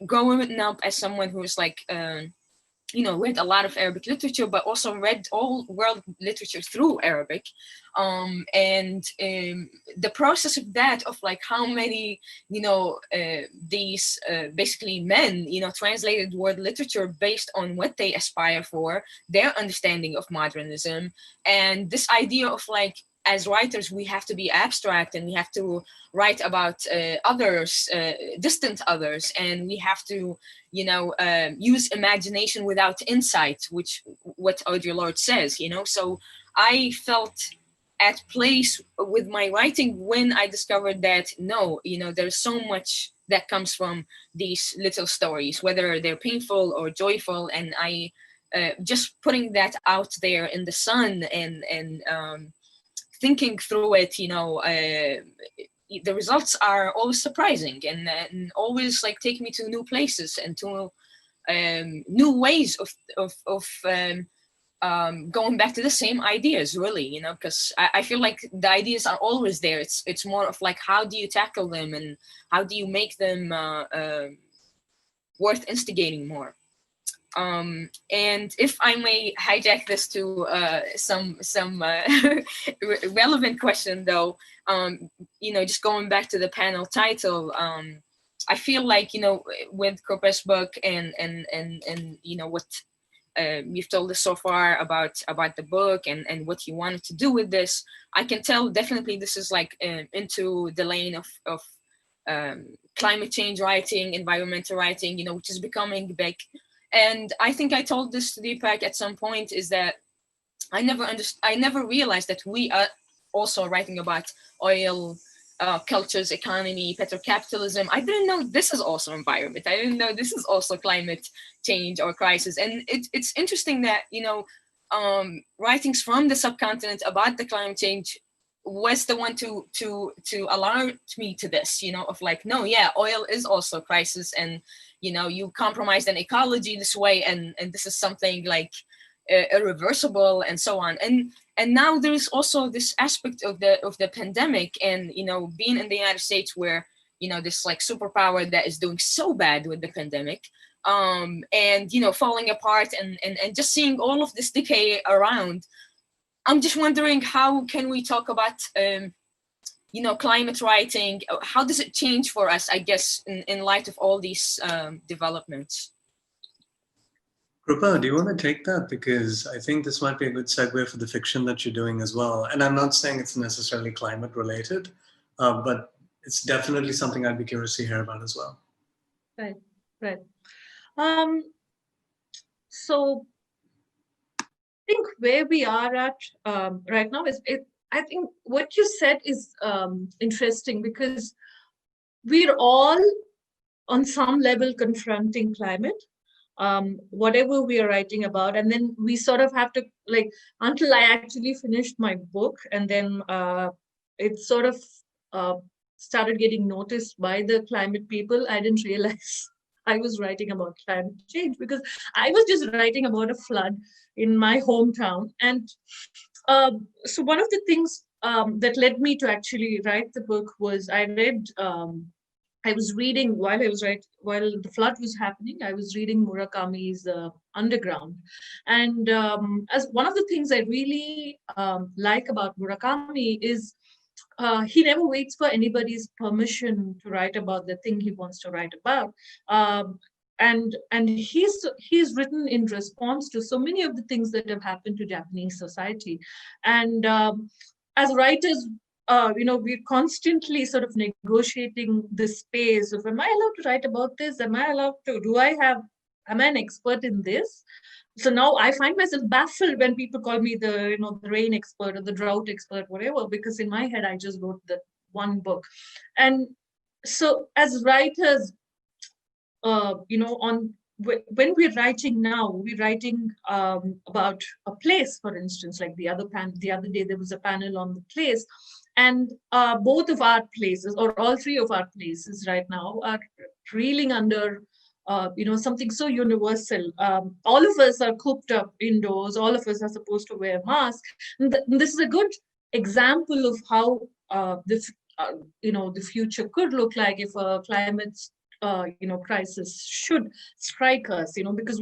growing up as someone who's like, read a lot of Arabic literature, but also read all world literature through Arabic. And the process of that, of like how many, these basically men, translated world literature based on what they aspire for, their understanding of modernism. And this idea of like, as writers, we have to be abstract, and we have to write about others, distant others, and we have to, use imagination without insight, which what Audre Lorde says, So I felt at place with my writing when I discovered that no, there's so much that comes from these little stories, whether they're painful or joyful, and I just putting that out there in the sun and thinking through it, the results are always surprising and always like take me to new places and to new ways of going back to the same ideas, really, because I feel like the ideas are always there. It's more of like, how do you tackle them and how do you make them worth instigating more? And if I may hijack this to some relevant question, though, just going back to the panel title, I feel like with Krupa's book and what you've told us so far about the book and what you wanted to do with this, I can tell definitely this is like into the lane of climate change writing, environmental writing, which is becoming big. And I think I told this to Deepak at some point, is that I never realized that we are also writing about oil, cultures, economy, petrocapitalism. I didn't know this is also environment. I didn't know this is also climate change or crisis. And it's interesting that, writings from the subcontinent about the climate change was the one to alert me to this, of like, no, yeah, oil is also crisis, and you compromised an ecology this way, and this is something like irreversible, and so on. And now there is also this aspect of the pandemic, and being in the United States, where this like superpower that is doing so bad with the pandemic, and falling apart, and just seeing all of this decay around. I'm just wondering, how can we talk about climate writing? How does it change for us, I guess, in light of all these developments? Krupa, do you want to take that? Because I think this might be a good segue for the fiction that you're doing as well. And I'm not saying it's necessarily climate related, but it's definitely something I'd be curious to hear about as well. Right. So I think where we are at right now is, I think what you said is interesting, because we're all on some level confronting climate, whatever we are writing about. And then we sort of have to, like, until I actually finished my book, and then it sort of started getting noticed by the climate people, I didn't realize I was writing about climate change, because I was just writing about a flood in my hometown. And so one of the things that led me to actually write the book was, I was reading while the flood was happening, I was reading Murakami's Underground. And as one of the things I really like about Murakami is he never waits for anybody's permission to write about the thing he wants to write about. And he's written in response to so many of the things that have happened to Japanese society. And as writers, we're constantly sort of negotiating this space of, am I allowed to write about this? Am I allowed to? Am I an expert in this? So now I find myself baffled when people call me the rain expert or the drought expert, whatever, because in my head, I just wrote that one book. And so as writers, when we're writing now, we're writing about a place, for instance, like the other day, there was a panel on the place. And both of our places, or all three of our places right now, are reeling under something so universal. All of us are cooped up indoors. All of us are supposed to wear masks. And this is a good example of how the future could look like if a climate crisis should strike us. Because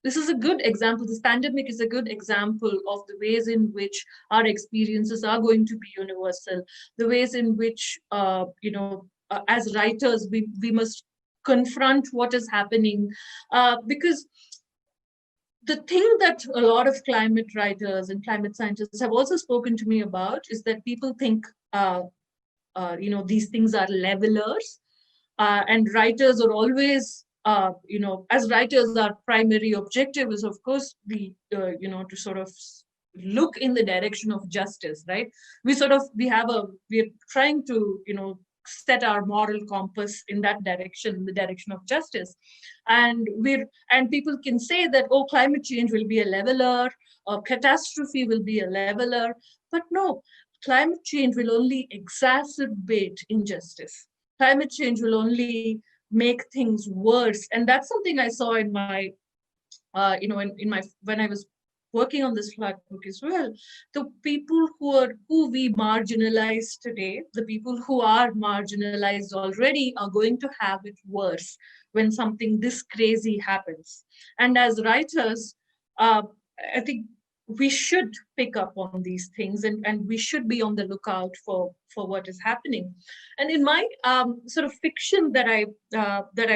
this is a good example. This pandemic is a good example of the ways in which our experiences are going to be universal. The ways in which as writers we must confront what is happening, because the thing that a lot of climate writers and climate scientists have also spoken to me about is that people think, these things are levelers, and writers are always, as writers, our primary objective is, of course, to sort of look in the direction of justice, right? We're trying to, set our moral compass in that direction, in the direction of justice. And people can say that, oh, climate change will be a leveler, or catastrophe will be a leveler. But no, climate change will only exacerbate injustice. Climate change will only make things worse. And that's something I saw in my, when I was working on this flood book as well. The people who we marginalize today, the people who are marginalized already, are going to have it worse when something this crazy happens. And as writers, I think we should pick up on these things, and we should be on the lookout for what is happening. And in my sort of fiction that I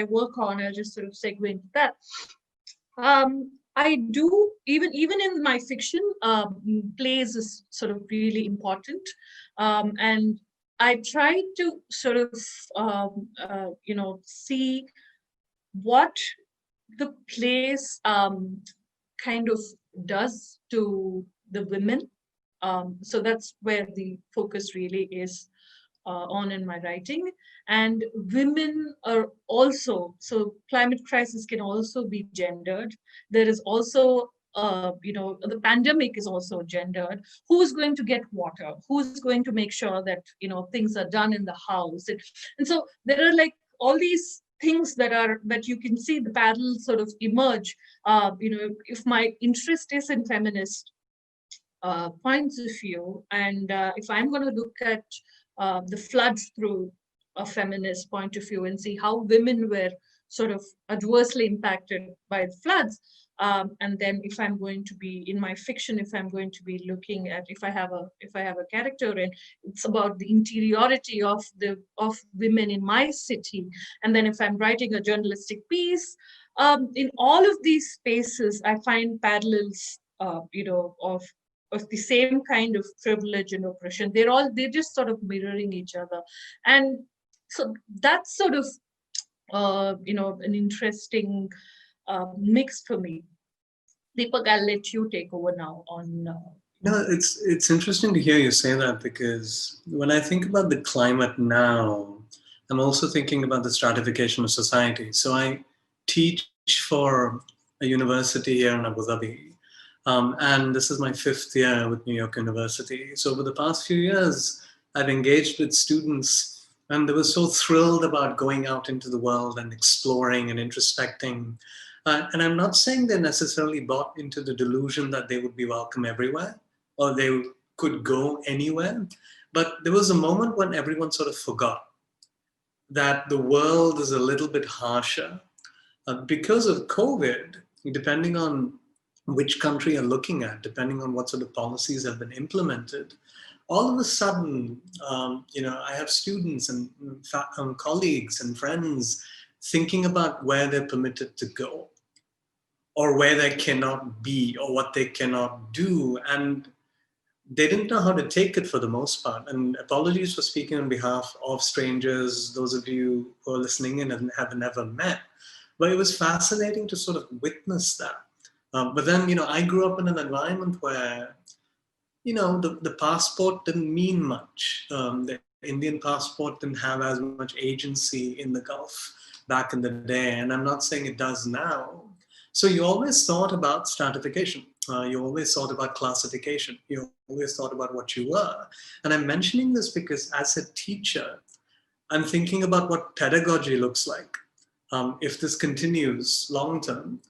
work on, I'll just sort of segue into that. I do, even in my fiction, plays is sort of really important. And I try to sort of, see what the plays kind of does to the women. So that's where the focus really is on in my writing. And women are also, so climate crisis can also be gendered. There is also, the pandemic is also gendered. Who's going to get water? Who's going to make sure that, things are done in the house? And so there are like all these things that you can see the paddle sort of emerge. If my interest is in feminist points of view, and if I'm going to look at the flood through a feminist point of view and see how women were sort of adversely impacted by the floods. And then if I'm going to be in my fiction, if I'm going to be looking at, if I have a character and it's about the interiority of women in my city, and then if I'm writing a journalistic piece, in all of these spaces, I find parallels, of the same kind of privilege and oppression. They're just sort of mirroring each other. And so that's sort of, an interesting mix for me. Deepak, I'll let you take over now on. No, it's interesting to hear you say that, because when I think about the climate now, I'm also thinking about the stratification of society. So I teach for a university here in Abu Dhabi. And this is my 5th year with New York University. So over the past few years, I've engaged with students, and they were so thrilled about going out into the world and exploring and introspecting. And I'm not saying they necessarily bought into the delusion that they would be welcome everywhere or they could go anywhere. But there was a moment when everyone sort of forgot that the world is a little bit harsher. Because of COVID, depending on which country you're looking at, depending on what sort of policies have been implemented, all of a sudden, I have students and colleagues and friends thinking about where they're permitted to go or where they cannot be or what they cannot do. And they didn't know how to take it for the most part. And apologies for speaking on behalf of strangers, those of you who are listening in and have never met. But it was fascinating to sort of witness that. But then, I grew up in an environment where, the passport didn't mean much. The Indian passport didn't have as much agency in the Gulf back in the day. And I'm not saying it does now. So you always thought about stratification. You always thought about classification. You always thought about what you were. And I'm mentioning this because as a teacher, I'm thinking about what pedagogy looks like if this continues long term.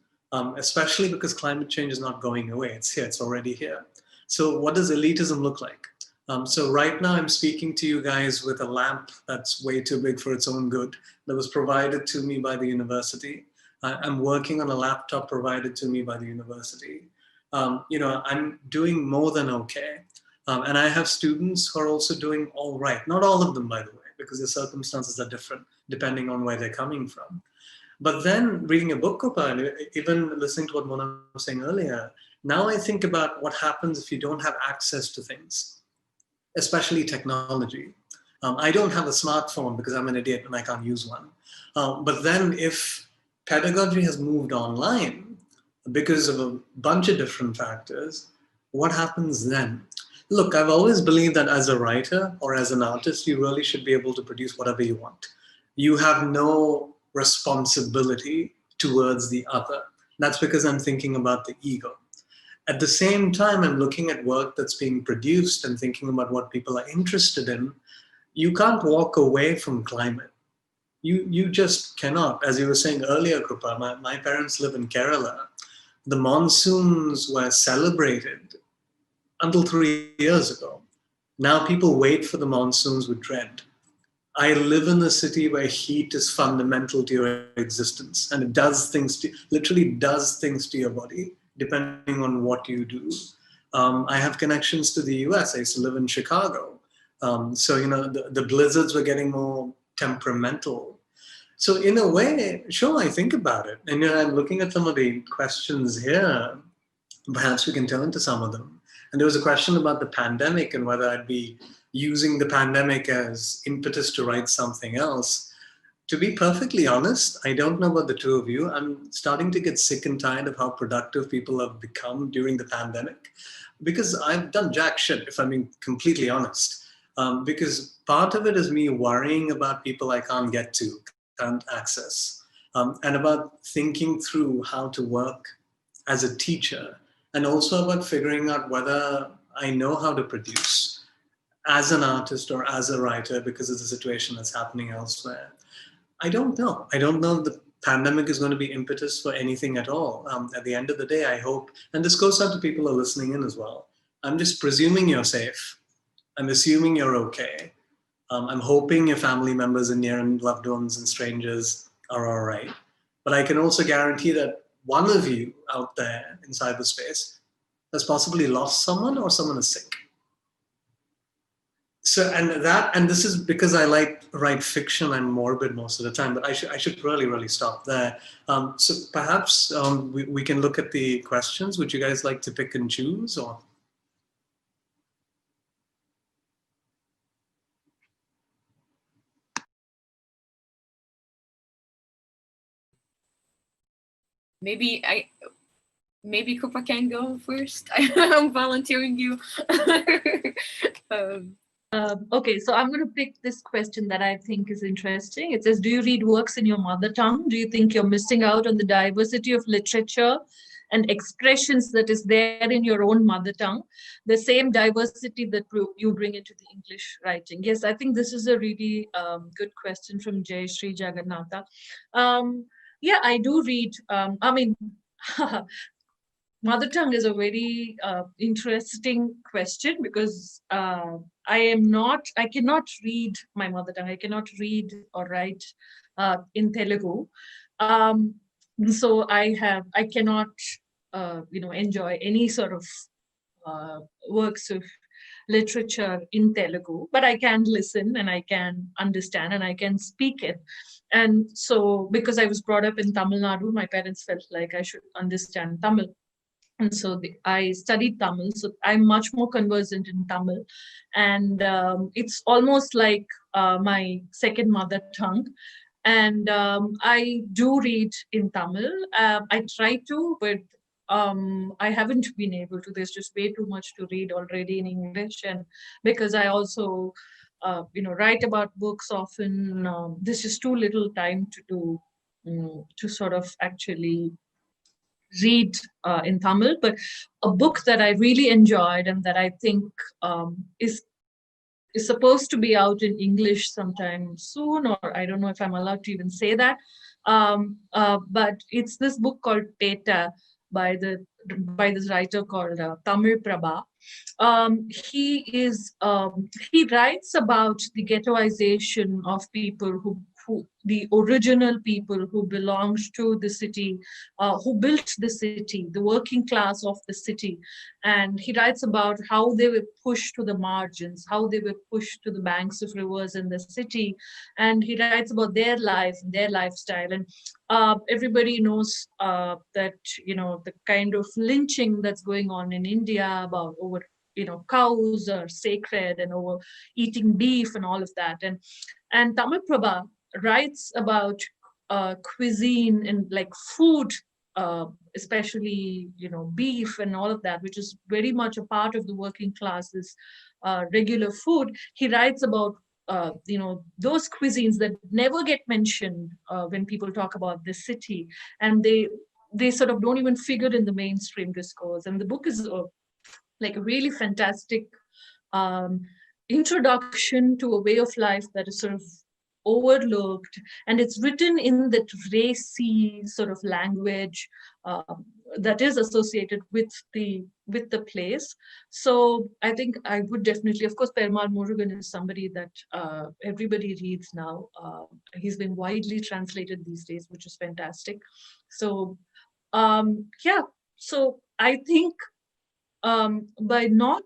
Especially because climate change is not going away. It's here, it's already here. So what does elitism look like? So right now I'm speaking to you guys with a lamp that's way too big for its own good that was provided to me by the university. I'm working on a laptop provided to me by the university. I'm doing more than okay. And I have students who are also doing all right. Not all of them, by the way, because the circumstances are different depending on where they're coming from. But then reading a book, Krupa, and even listening to what Mona was saying earlier, now I think about what happens if you don't have access to things, especially technology. I don't have a smartphone because I'm an idiot and I can't use one. But then if pedagogy has moved online because of a bunch of different factors, what happens then? Look, I've always believed that as a writer or as an artist, you really should be able to produce whatever you want. You have no responsibility towards the other. That's because I'm thinking about the ego. At the same time, I'm looking at work that's being produced and thinking about what people are interested in. You can't walk away from climate. You just cannot. As you were saying earlier, Krupa, my parents live in Kerala. The monsoons were celebrated until 3 years ago. Now people wait for the monsoons with dread. I live in a city where heat is fundamental to your existence, and it does things to, literally does things to your body, depending on what you do. I have connections to the US. I used to live in Chicago. So, the blizzards were getting more temperamental. So in a way, sure, I think about it. And I'm looking at some of the questions here. Perhaps we can turn to some of them. And there was a question about the pandemic and whether I'd be using the pandemic as impetus to write something else. To be perfectly honest, I don't know about the two of you. I'm starting to get sick and tired of how productive people have become during the pandemic, because I've done jack shit, if I'm being completely honest. Because part of it is me worrying about people I can't get to, can't access, and about thinking through how to work as a teacher, and also about figuring out whether I know how to produce as an artist or as a writer because of the situation that's happening elsewhere. I don't know. I don't know if the pandemic is going to be impetus for anything at all. At the end of the day, I hope, and this goes out to people who are listening in as well, I'm just presuming you're safe. I'm assuming you're okay. I'm hoping your family members and near and loved ones and strangers are all right. But I can also guarantee that one of you out there in cyberspace has possibly lost someone or someone is sick. So, and this is because I write fiction. I'm morbid most of the time, but I should really stop there. So perhaps we can look at the questions. Would you guys like to pick and choose, or? Maybe Krupa can go first. I'm volunteering you. Okay, so I'm going to pick this question that I think is interesting. It says, do you read works in your mother tongue? Do you think you're missing out on the diversity of literature and expressions that is there in your own mother tongue, the same diversity that you bring into the English writing? Yes, I think this is a really good question from Jay Sri Jagannatha. Yeah, I do read. I mean, mother tongue is a very interesting question, because I cannot read my mother tongue. I cannot read or write in Telugu. So I cannot, enjoy any sort of works of literature in Telugu, but I can listen and I can understand and I can speak it. And so, because I was brought up in Tamil Nadu, my parents felt like I should understand Tamil. And so I studied Tamil, so I'm much more conversant in Tamil. And it's almost like my second mother tongue. And I do read in Tamil. I try to, but I haven't been able to. There's just way too much to read already in English. And because I also, write about books often, there's just too little time to do, to sort of actually read in Tamil. But a book that I really enjoyed and that I think is supposed to be out in English sometime soon, or I don't know if I'm allowed to even say that. But it's this book called Teta by this writer called Tamil Prabha. He writes about the ghettoization of people the original people who belonged to the city, who built the city, the working class of the city. And he writes about how they were pushed to the margins, how they were pushed to the banks of rivers in the city. And he writes about their life, their lifestyle. And everybody knows that, the kind of lynching that's going on in India about over, cows are sacred and over eating beef and all of that. And Tamil Prabha writes about cuisine and like food, especially, beef and all of that, which is very much a part of the working class's regular food. He writes about those cuisines that never get mentioned when people talk about the city, and they sort of don't even figure in the mainstream discourse. And the book is like a really fantastic introduction to a way of life that is sort of overlooked, and it's written in that racy sort of language that is associated with the place. So I think I would definitely, of course, Perumal Murugan is somebody that everybody reads now. He's been widely translated these days, which is fantastic. So yeah, so I think by not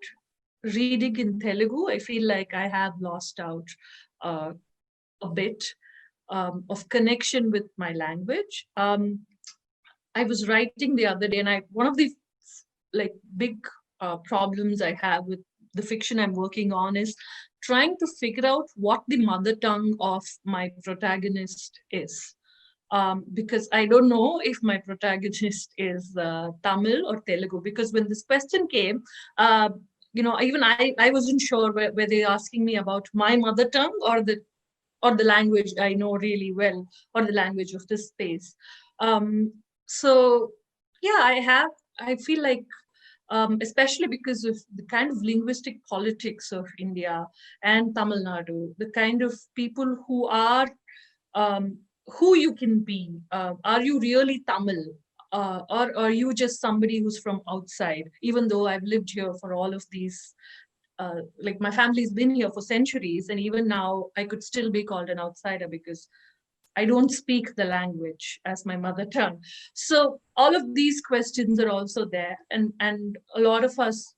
reading in Telugu, I feel like I have lost out a bit of connection with my language. I was writing the other day, and one of the like big problems I have with the fiction I'm working on is trying to figure out what the mother tongue of my protagonist is. Because I don't know if my protagonist is Tamil or Telugu, because when this question came, even I wasn't sure were they asking me about my mother tongue or the language I know really well, or the language of this space. So yeah, I feel like, especially because of the kind of linguistic politics of India and Tamil Nadu, the kind of people who are, who you can be. Are you really Tamil? Or are you just somebody who's from outside? Even though I've lived here for all of these, like my family's been here for centuries, and even now I could still be called an outsider because I don't speak the language as my mother tongue. So all of these questions are also there, and a lot of us,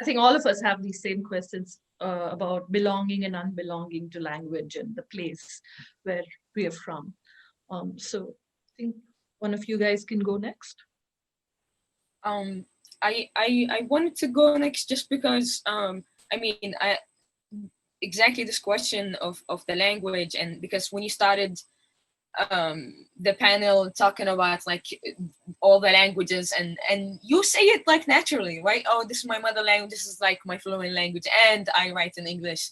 I think all of us have these same questions about belonging and unbelonging to language and the place where we are from. So I think one of you guys can go next. I wanted to go next just because exactly this question of the language, and because when you started the panel talking about like all the languages, and you say it like naturally, right? Oh, this is my mother language, this is like my fluent language, and I write in English.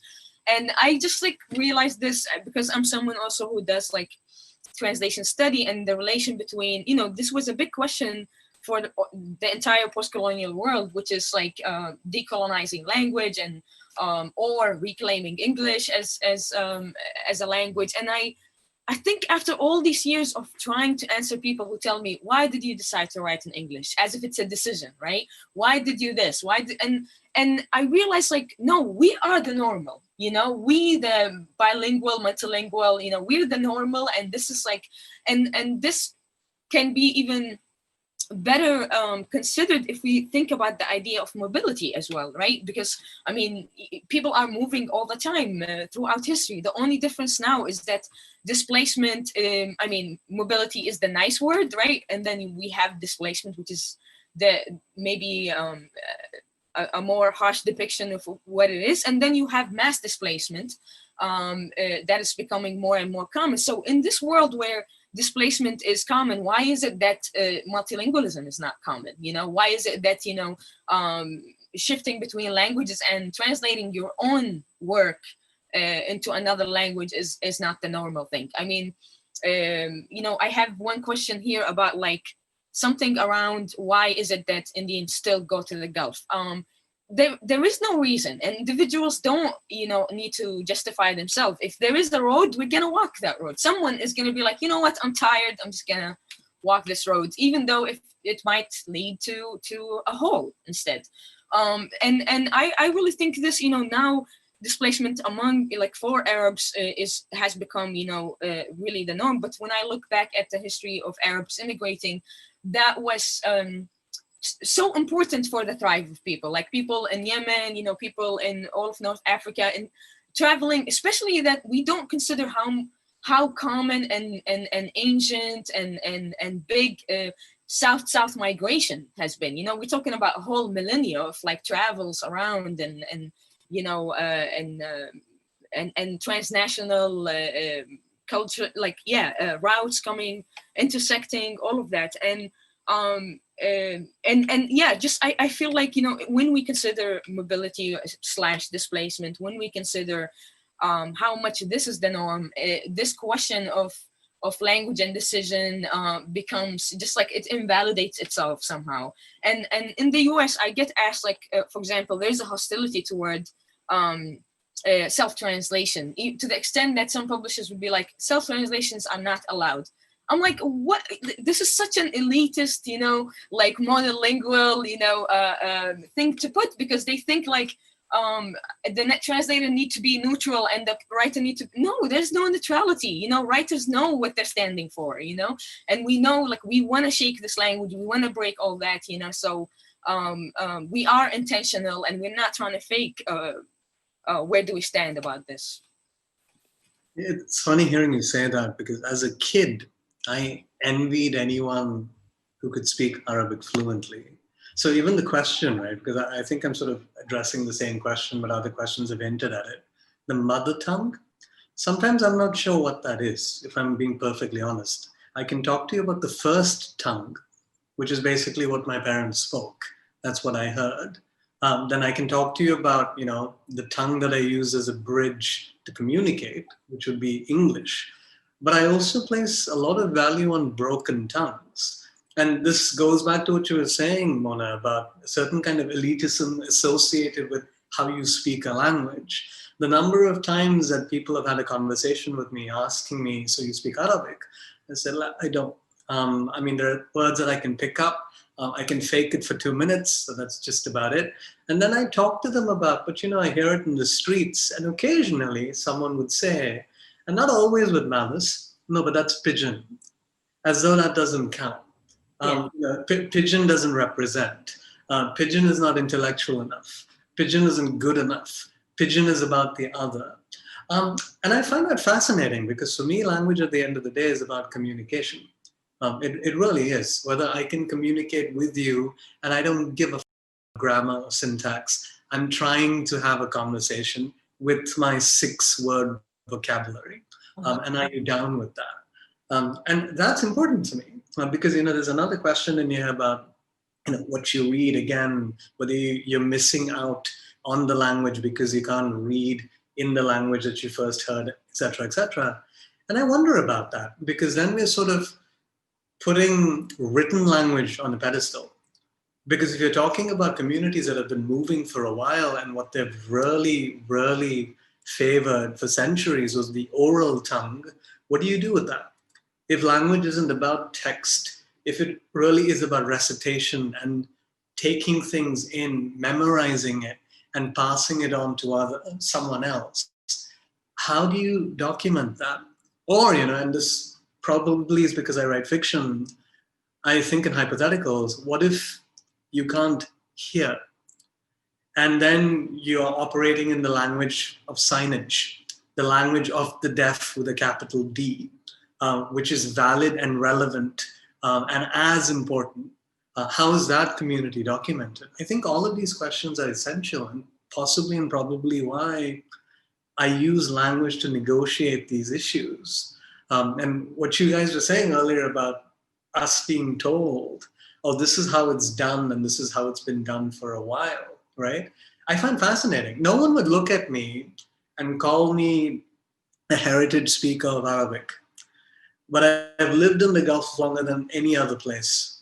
And I just like realized this because I'm someone also who does like translation study, and the relation between, this was a big question for the entire post-colonial world, which is like decolonizing language and or reclaiming English as a language. And I think after all these years of trying to answer people who tell me, why did you decide to write in English? As if it's a decision, right? Why did you this? And I realized like, no, we are the normal, we the bilingual, multilingual, we're the normal. And this is like, and this can be even better considered if we think about the idea of mobility as well, right? Because I mean, people are moving all the time throughout history. The only difference now is that displacement, mobility is the nice word, right? And then we have displacement, which is the maybe a more harsh depiction of what it is. And then you have mass displacement that is becoming more and more common. So in this world where displacement is common, why is it that multilingualism is not common? Why is it that shifting between languages and translating your own work into another language is not the normal thing? I mean, I have one question here about like something around why is it that Indians still go to the Gulf? There is no reason, and individuals don't, need to justify themselves. If there is a road, we're gonna walk that road. Someone is gonna be like, you know what, I'm tired, I'm just gonna walk this road, even though if it might lead to a hole instead. And I really think this, now displacement among like for Arabs has become, you know, really the norm. But when I look back at the history of Arabs immigrating, that was so important for the thrive of people, like people in Yemen, you know, people in all of North Africa, and traveling, especially that we don't consider how common and ancient and big south migration has been. You know, we're talking about a whole millennia of like travels around and you know and transnational culture, like routes coming, intersecting, all of that. And yeah, just I feel like, you know, when we consider mobility / displacement, when we consider how much this is the norm, this question of language and decision becomes just like it invalidates itself somehow. And in the US, I get asked, like, for example, there's a hostility toward self-translation, to the extent that some publishers would be like, self-translations are not allowed. I'm like, what? This is such an elitist, you know, like monolingual, you know, thing to put, because they think like the net translator need to be neutral and the writer need to. No, there's no neutrality. You know, writers know what they're standing for, you know, and we know, like, we want to shake this language, we want to break all that, you know. So we are intentional, and we're not trying to fake. Where do we stand about this? It's funny hearing you say that, because as a kid, I envied anyone who could speak Arabic fluently. So even the question, right, because I think I'm sort of addressing the same question, but other questions have hinted at it. The mother tongue, sometimes I'm not sure what that is, if I'm being perfectly honest. I can talk to you about the first tongue, which is basically what my parents spoke. That's what I heard. Then I can talk to you about, you know, the tongue that I use as a bridge to communicate, which would be English. But I also place a lot of value on broken tongues. And this goes back to what you were saying, Mona, about a certain kind of elitism associated with how you speak a language. The number of times that people have had a conversation with me asking me, so you speak Arabic? I said, I don't. I mean, there are words that I can pick up. I can fake it for 2 minutes, so that's just about it. And then I talk to them about, but you know, I hear it in the streets, and occasionally someone would say, and not always with malice, no, but that's pidgin, as though that doesn't count. You know, pidgin doesn't represent. Pidgin is not intellectual enough. Pidgin isn't good enough. Pidgin is about the other. And I find that fascinating, because for me, language at the end of the day is about communication. It really is. Whether I can communicate with you and I don't give a grammar or syntax, I'm trying to have a conversation with my 6-word vocabulary. And are you down with that? And that's important to me, because, you know, there's another question in here about, you know, what you read, again, whether you're missing out on the language because you can't read in the language that you first heard, et cetera, et cetera. And I wonder about that, because then we're sort of putting written language on a pedestal. Because if you're talking about communities that have been moving for a while, and what they've really favored for centuries was the oral tongue, what do you do with that? If language isn't about text, if it really is about recitation and taking things in, memorizing it, and passing it on to someone else, how do you document that? Or, you know, and this probably is because I write fiction, I think in hypotheticals. What if you can't hear? And then you're operating in the language of signage, the language of the deaf with a capital D, which is valid and relevant and as important. How is that community documented? I think all of these questions are essential, and possibly and probably why I use language to negotiate these issues. And what you guys were saying earlier about us being told, oh, this is how it's done and this is how it's been done for a while, right? I find fascinating. No one would look at me and call me a heritage speaker of Arabic, but I've lived in the Gulf longer than any other place.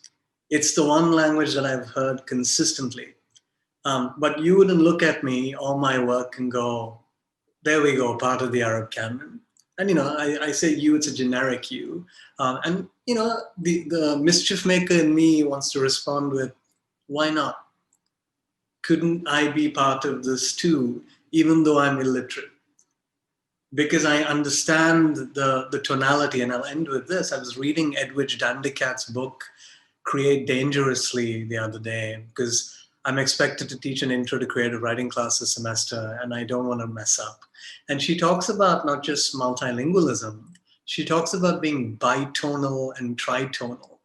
It's the one language that I've heard consistently. But you wouldn't look at me or my work and go, there we go, part of the Arab canon. And, you know, I say you, it's a generic you. And, you know, the mischief maker in me wants to respond with, why not? Couldn't I be part of this too? even though I'm illiterate, because I understand the tonality. And I'll end with this. I was reading Edwidge Dandicat's book, Create Dangerously, the other day, because I'm expected to teach an intro to creative writing class this semester, and I don't want to mess up. And she talks about not just multilingualism, she talks about being bitonal and tritonal.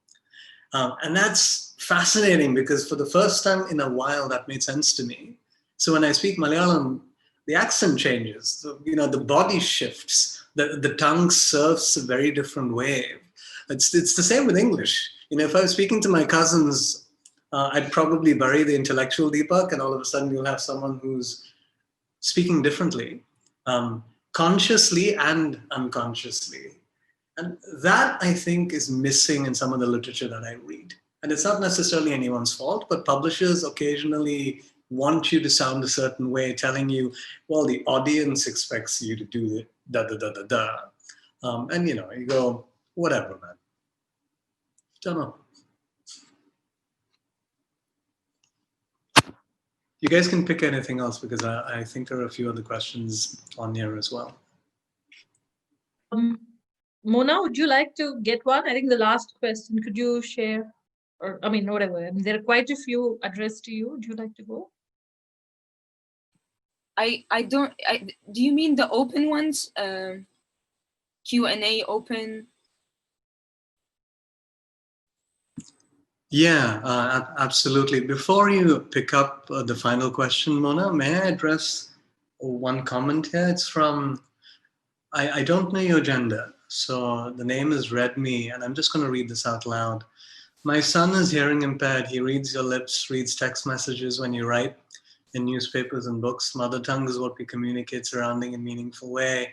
And that's fascinating because for the first time in a while, that made sense to me. So when I speak Malayalam, the accent changes, the body shifts, the tongue surfs a very different way. It's the same with English. If I was speaking to my cousins, I'd probably bury the intellectual Deepak, and all of a sudden you'll have someone who's speaking differently, consciously and unconsciously. And that, I think, is missing in some of the literature that I read. And it's not necessarily anyone's fault, but publishers occasionally want you to sound a certain way, telling you, well, the audience expects you to do the da. And you go, whatever, man. Don't know. You guys can pick anything else because I think there are a few other questions on here as well. Mona, would you like to get one? I think the last question, could you share? Or, whatever. There are quite a few addressed to you. Would you like to go? Do you mean the open ones? Q&A open? Yeah, absolutely. Before you pick up the final question, Mona, may I address one comment here? It's from, I don't know your gender, so the name is Redme, and I'm just going to read this out loud. My son is hearing impaired. He reads your lips, reads text messages when you write in newspapers and books. Mother tongue is what we communicate surrounding in a meaningful way.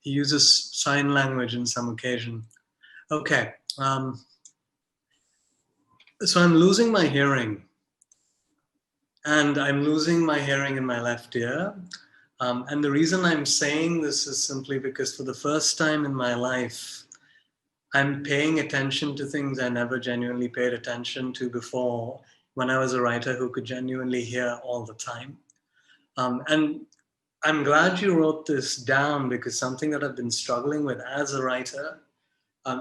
He uses sign language in some occasion. Okay. So I'm losing my hearing, and I'm losing my hearing in my left ear. And the reason I'm saying this is simply because for the first time in my life, I'm paying attention to things I never genuinely paid attention to before when I was a writer who could genuinely hear all the time. And I'm glad you wrote this down because something that I've been struggling with as a writer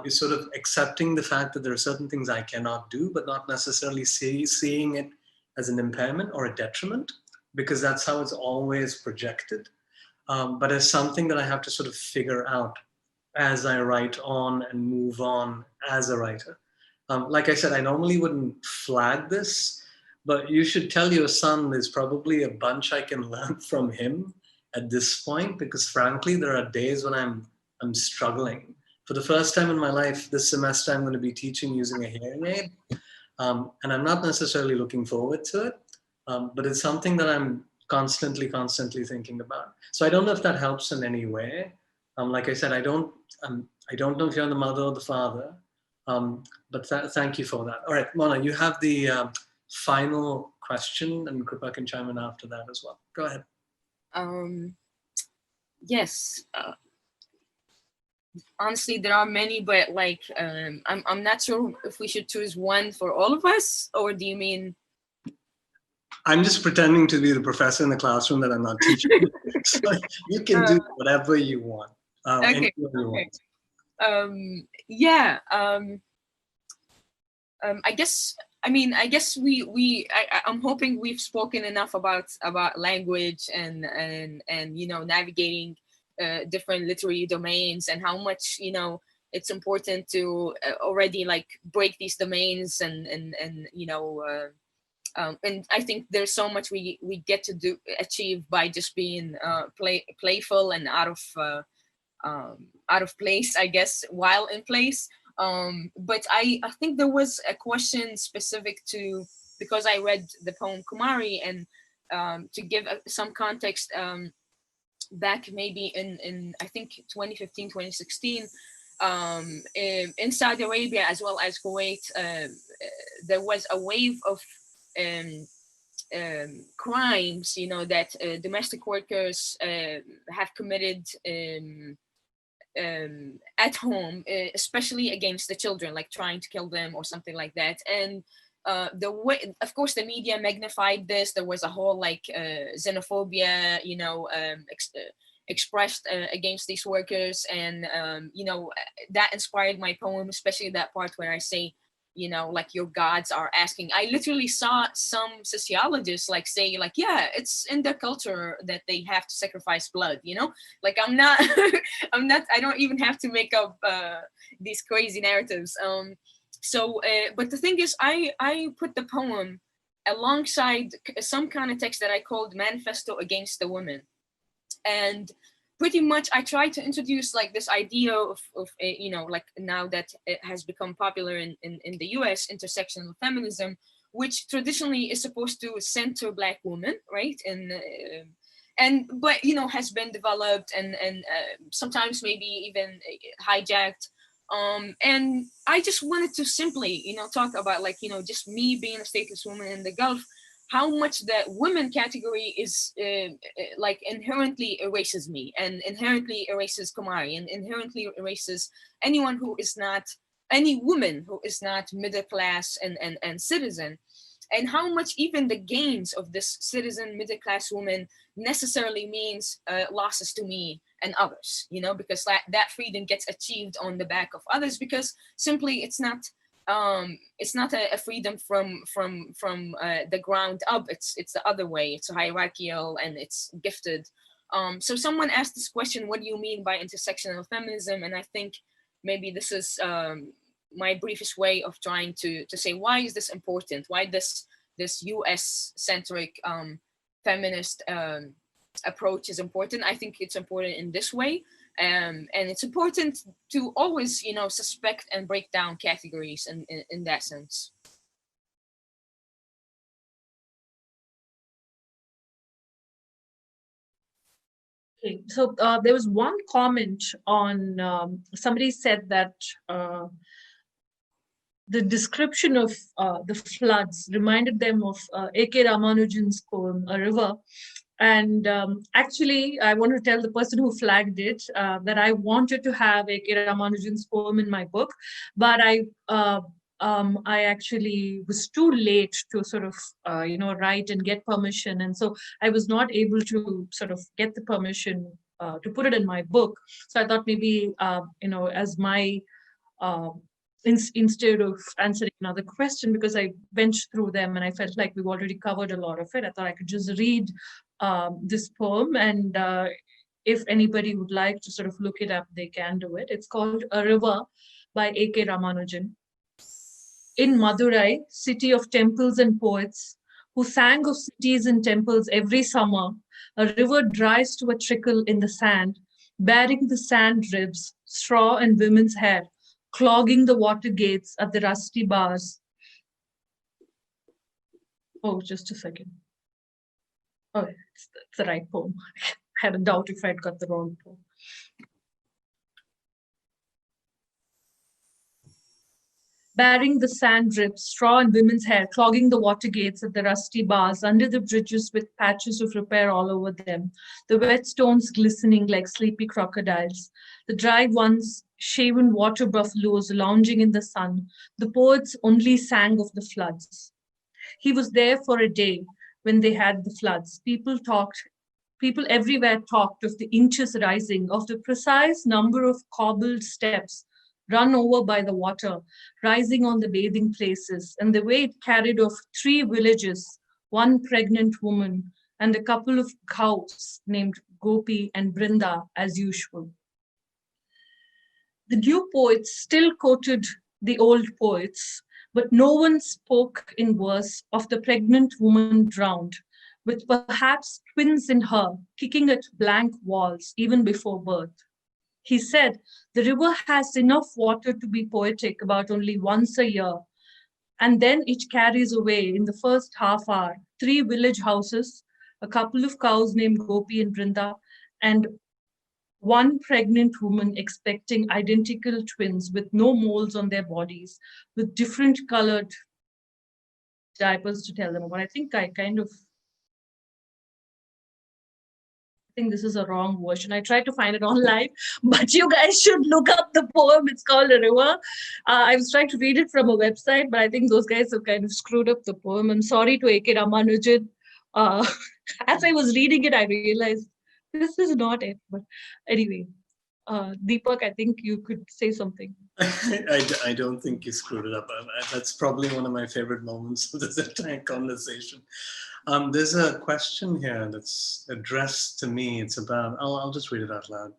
is sort of accepting the fact that there are certain things I cannot do, but not necessarily seeing it as an impairment or a detriment, because that's how it's always projected, but as something that I have to sort of figure out as I write on and move on as a writer. Like I said, I normally wouldn't flag this, but you should tell your son there's probably a bunch I can learn from him at this point, because frankly, there are days when I'm struggling. For the first time in my life, this semester, I'm going to be teaching using a hearing aid. And I'm not necessarily looking forward to it, but it's something that I'm constantly thinking about. So I don't know if that helps in any way. Like I said, I don't know if you're the mother or the father, but thank you for that. All right, Mona, you have the final question, and Krupa can chime in after that as well. Go ahead. Yes. Honestly, there are many, but I'm not sure if we should choose one for all of us, or do you mean? I'm just pretending to be the professor in the classroom that I'm not teaching. So you can do whatever you want. Okay. Yeah. I guess I'm hoping we've spoken enough about language and navigating different literary domains, and how much it's important to already break these domains and I think there's so much we get to achieve by just being playful and out of place, I guess, while in place. But I think there was a question specific to, because I read the poem Kumari, and to give some context, back maybe in I think 2015, 2016, in Saudi Arabia as well as Kuwait, there was a wave of crimes, that domestic workers have committed at home, especially against the children, like trying to kill them or something like that. And the way, of course, the media magnified this. There was a whole like xenophobia, expressed against these workers, and that inspired my poem, especially that part where I say, like your gods are asking. I literally saw some sociologists like say like, yeah, it's in their culture that they have to sacrifice blood, like I'm not I don't even have to make up these crazy narratives. But the thing is, I put the poem alongside some kind of text that I called Manifesto Against the Women. And pretty much I try to introduce like this idea of like now that it has become popular in the US, intersectional feminism, which traditionally is supposed to center Black women, right? But has been developed and sometimes maybe even hijacked. And I just wanted to simply, talk about like, just me being a stateless woman in the Gulf, how much that women category is like inherently erases me and inherently erases Kumari and inherently erases anyone who is not, any woman who is not middle class and citizen. And how much even the gains of this citizen middle class woman necessarily means losses to me and others, because that freedom gets achieved on the back of others, because simply it's not a freedom from the ground up. It's the other way. It's hierarchical and it's gifted. So someone asked this question, what do you mean by intersectional feminism? And I think maybe this is my briefest way of trying to say, why is this important? Why this US centric feminist approach is important? I think it's important in this way. And it's important to always, suspect and break down categories in that sense. Okay, so there was one comment on somebody said that the description of the floods reminded them of A.K. Ramanujan's poem, A River. And actually, I want to tell the person who flagged it that I wanted to have A.K. Ramanujan's poem in my book, but I actually was too late to sort of, write and get permission. And so I was not able to sort of get the permission to put it in my book. So I thought maybe, as my, instead of answering another question, because I went through them and I felt like we've already covered a lot of it, I thought I could just read this poem, and if anybody would like to sort of look it up, they can do it. It's called A River by A.K. Ramanujan. In Madurai, city of temples and poets, who sang of cities and temples every summer, a river dries to a trickle in the sand, bearing the sand ribs, straw and women's hair, clogging the water gates at the rusty bars. Oh, just a second. Oh, it's the right poem. I had a doubt if I'd got the wrong poem. Bearing the sand drips, straw and women's hair, clogging the water gates at the rusty bars, under the bridges with patches of repair all over them, the wet stones glistening like sleepy crocodiles, the dry ones, shaven water buffaloes lounging in the sun. The poets only sang of the floods. He was there for a day when they had the floods. People everywhere talked of the inches rising, of the precise number of cobbled steps run over by the water, rising on the bathing places, and the way it carried off 3 villages, 1 pregnant woman, and a couple of cows named Gopi and Brinda as usual. The new poets still quoted the old poets, but no one spoke in verse of the pregnant woman drowned, with perhaps twins in her kicking at blank walls even before birth. He said, the river has enough water to be poetic about only once a year, and then it carries away in the first half hour 3 village houses, a couple of cows named Gopi and Brinda, and 1 pregnant woman expecting identical twins with no moles on their bodies, with different colored diapers to tell them about. I think I think this is a wrong version. I tried to find it online, but you guys should look up the poem. It's called A River. I was trying to read it from a website, but I think those guys have kind of screwed up the poem. I'm sorry to A.K. Ramanujan. As I was reading it, I realized this is not it. But anyway, Deepak, I think you could say something. I don't think you screwed it up. That's probably one of my favorite moments of this entire conversation. There's a question here that's addressed to me. It's about, I'll just read it out loud.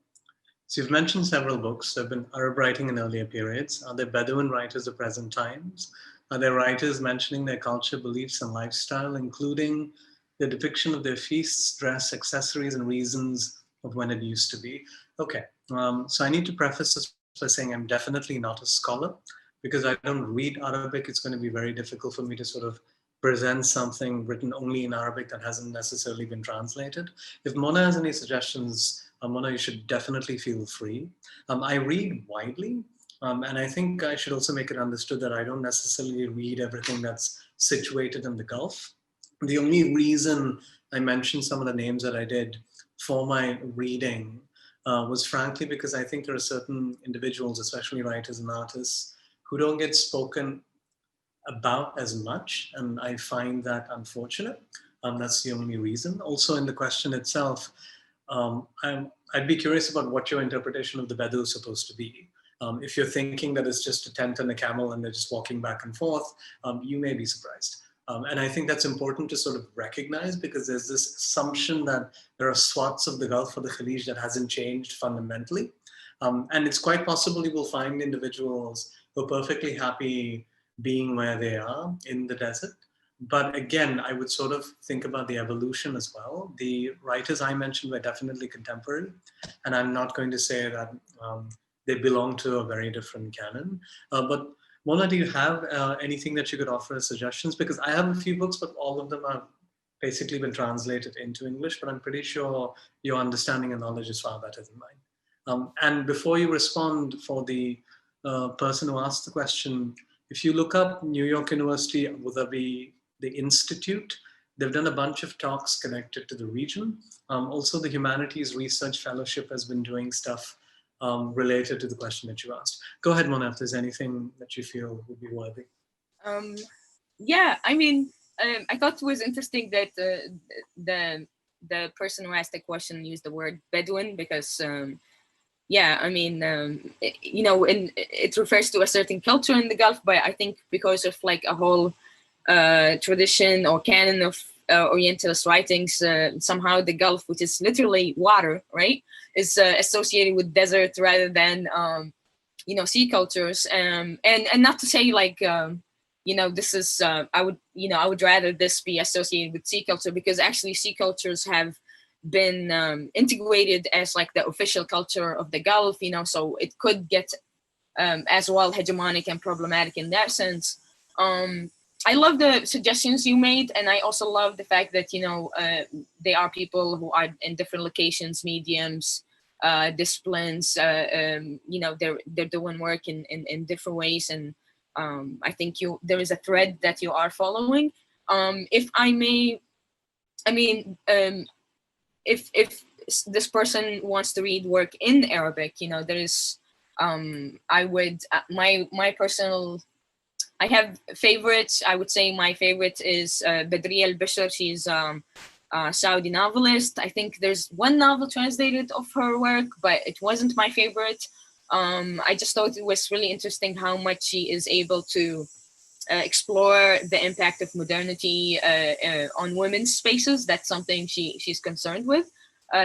So you've mentioned several books. There have been Arab writing in earlier periods. Are there Bedouin writers of present times? Are there writers mentioning their culture, beliefs, and lifestyle, including the depiction of their feasts, dress, accessories, and reasons of when it used to be? Okay, so I need to preface this by saying I'm definitely not a scholar, because I don't read Arabic. It's going to be very difficult for me to sort of present something written only in Arabic that hasn't necessarily been translated. If Mona has any suggestions, Mona, you should definitely feel free. I read widely, and I think I should also make it understood that I don't necessarily read everything that's situated in the Gulf. The only reason I mentioned some of the names that I did for my reading was frankly because I think there are certain individuals, especially writers and artists, who don't get spoken about as much, and I find that unfortunate. That's the only reason. Also in the question itself, I'd be curious about what your interpretation of the Bedou is supposed to be. If you're thinking that it's just a tent and a camel and they're just walking back and forth, you may be surprised. And I think that's important to sort of recognize, because there's this assumption that there are swaths of the Gulf or the Khalij that hasn't changed fundamentally. And it's quite possible you will find individuals who are perfectly happy being where they are in the desert. But again, I would sort of think about the evolution as well. The writers I mentioned were definitely contemporary, and I'm not going to say that they belong to a very different canon. But Mona, do you have anything that you could offer as suggestions? Because I have a few books, but all of them have basically been translated into English, but I'm pretty sure your understanding and knowledge is far better than mine. And before you respond, for the person who asked the question, if you look up New York University, Abu Dhabi, the Institute, they've done a bunch of talks connected to the region. Also, the Humanities Research Fellowship has been doing stuff related to the question that you asked. Go ahead, Mona, if there's anything that you feel would be worthy. Yeah, I mean, I thought it was interesting that the person who asked the question used the word Bedouin, because yeah, I mean, you know, it refers to a certain culture in the Gulf, but I think because of like a whole tradition or canon of Orientalist writings, somehow the Gulf, which is literally water, right, is associated with desert rather than you know, sea cultures. And not to say like you know, this is I would rather this be associated with sea culture, because actually sea cultures have been integrated as like the official culture of the Gulf, you know, so it could get as well hegemonic and problematic in that sense. I love the suggestions you made, and I also love the fact that, you know, they are people who are in different locations, mediums, disciplines, you know, they're doing work in different ways, and I think there is a thread that you are following. If I may, I mean, if this person wants to read work in Arabic, you know, there is, I would, my personal, I have favorites. I would say my favorite is Bedrile Bishop. She's a Saudi novelist. I think there's one novel translated of her work, but it wasn't my favorite. I just thought it was really interesting how much she is able to explore the impact of modernity on women's spaces. That's something she's concerned with.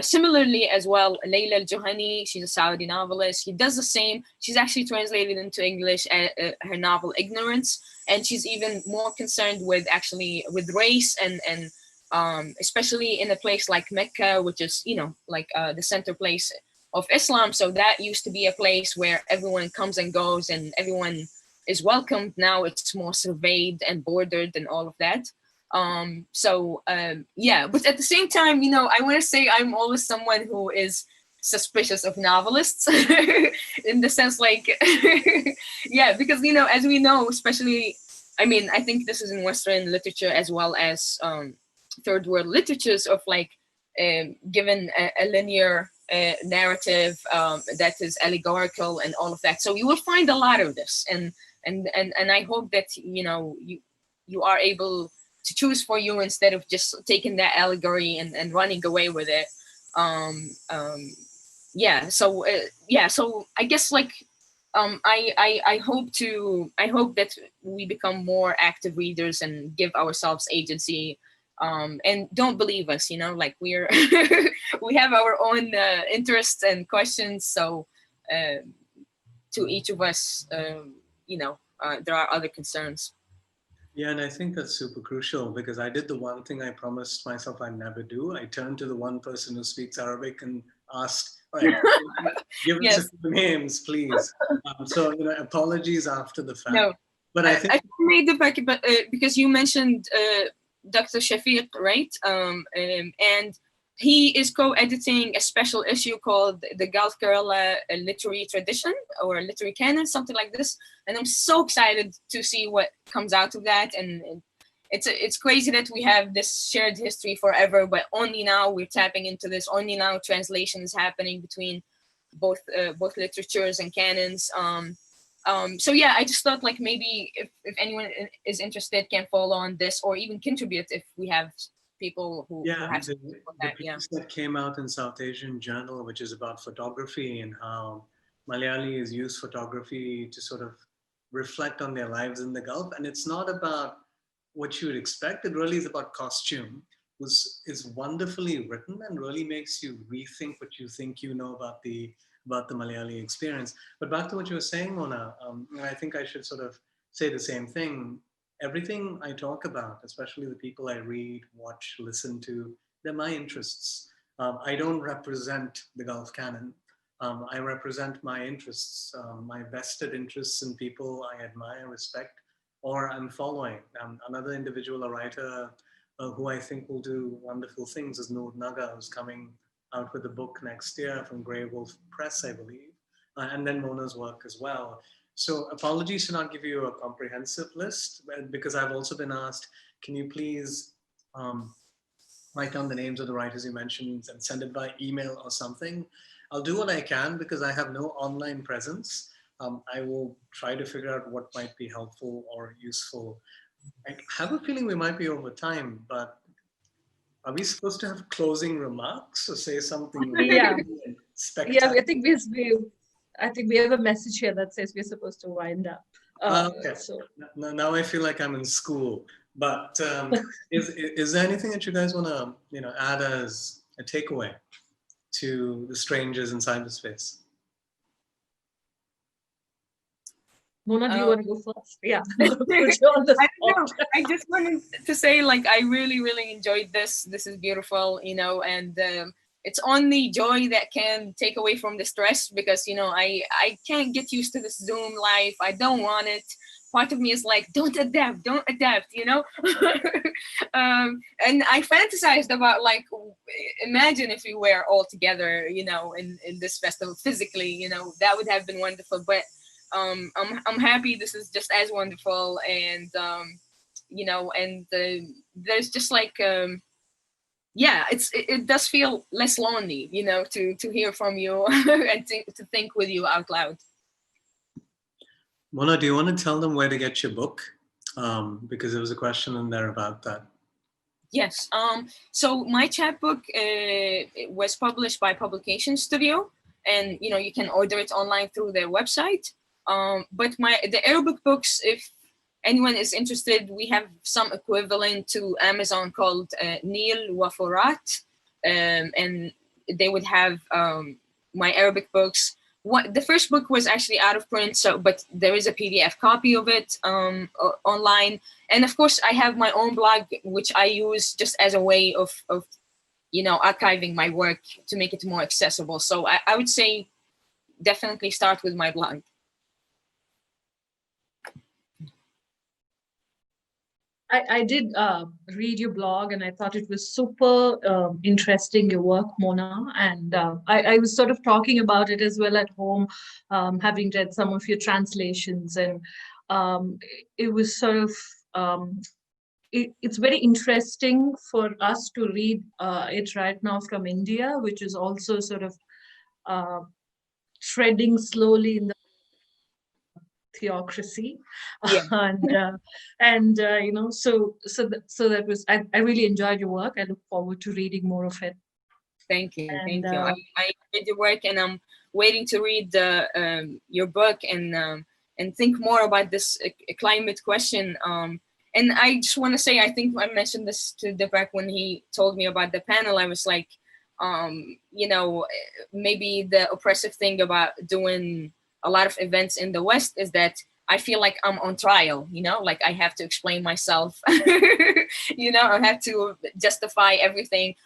Similarly as well, Layla Al-Juhani, she's a Saudi novelist. She does the same. She's actually translated into English her novel Ignorance, and she's even more concerned with race and especially in a place like Mecca, which is, you know, like the center place of Islam. So that used to be a place where everyone comes and goes and everyone is welcomed. Now it's more surveyed and bordered and all of that. Yeah, but at the same time, you know, I want to say I'm always someone who is suspicious of novelists in the sense like, yeah, because, you know, as we know, especially, I mean, I think this is in Western literature as well as third world literatures, of like given a linear narrative that is allegorical and all of that. So you will find a lot of this, and I hope that you are able to choose for you instead of just taking that allegory and running away with it. Yeah. So So I guess I hope that we become more active readers and give ourselves agency. And don't believe us, we're we have our own interests and questions. So to each of us, there are other concerns. Yeah, and I think that's super crucial because I did the one thing I promised myself I'd never do. I turned to the one person who speaks Arabic and asked, all right, give us Yes. a few names, please. So, apologies after the fact. No, But I think I made the back, but because you mentioned Dr. Shafiq, right? And he is co-editing a special issue called the Gulf Kerala Literary Tradition or Literary Canon, something like this. And I'm so excited to see what comes out of that. And it's crazy that we have this shared history forever, but only now we're tapping into this. Only now translation is happening between both literatures and canons. So yeah, I just thought maybe if anyone is interested can follow on this or even contribute if we have people who have the that. piece that came out in South Asian Journal, which is about photography and how Malayalis use photography to sort of reflect on their lives in the Gulf. And it's not about what you would expect. It really is about costume. Is wonderfully written and really makes you rethink what you think you know about the Malayali experience. But back to what you were saying, Mona, and I think I should sort of say the same thing. Everything I talk about, especially the people I read, watch, listen to, they're my interests. I don't represent the Gulf canon. I represent my interests, my vested interests in people I admire, respect, or I'm following. Another individual, a writer who I think will do wonderful things is Noor Naga, who's coming out with a book next year from Grey Wolf Press, I believe, and then Mona's work as well. So apologies to not give you a comprehensive list, because I've also been asked, can you please write down the names of the writers you mentioned and send it by email or something? I'll do what I can because I have no online presence. I will try to figure out what might be helpful or useful. I have a feeling we might be over time, but are we supposed to have closing remarks or say something Yeah. spectacular? Yeah, I think we have a message here that says we're supposed to wind up. Okay. So Now I feel like I'm in school. But is there anything that you guys want to add as a takeaway to the strangers in cyberspace? Mona, do you want to go first? Yeah. Put you on the I don't know. spot. I just wanted to say, I really, really enjoyed this. This is beautiful, and it's only joy that can take away from the stress because, I can't get used to this Zoom life. I don't want it. Part of me is like, don't adapt, and I fantasized about imagine if we were all together, in this festival physically, that would have been wonderful. But I'm happy this is just as wonderful, and there's just it does feel less lonely, to hear from you and to think with you out loud. Mona, do you want to tell them where to get your book? Because there was a question in there about that. Yes. So my chapbook it was published by Publication Studio, and you can order it online through their website. But the Arabic books, if anyone is interested, we have some equivalent to Amazon called Nil wa Furat, and they would have my Arabic books. The first book was actually out of print, but there is a PDF copy of it online. And of course, I have my own blog, which I use just as a way of archiving my work to make it more accessible. So I would say definitely start with my blog. I did read your blog and I thought it was super interesting, your work, Mona. And I was sort of talking about it as well at home, having read some of your translations. And it was sort of, it's very interesting for us to read it right now from India, which is also sort of treading slowly in the theocracy. Yeah. So that was, I really enjoyed your work. I look forward to reading more of it. Thank you. And, Thank you. I read your work, and I'm waiting to read your book and think more about this climate question. And I just want to say, I think I mentioned this to Deepak when he told me about the panel. I was like, you know, maybe the oppressive thing about doing a lot of events in the West is that I feel like I'm on trial, you know, like I have to explain myself, you know, I have to justify everything.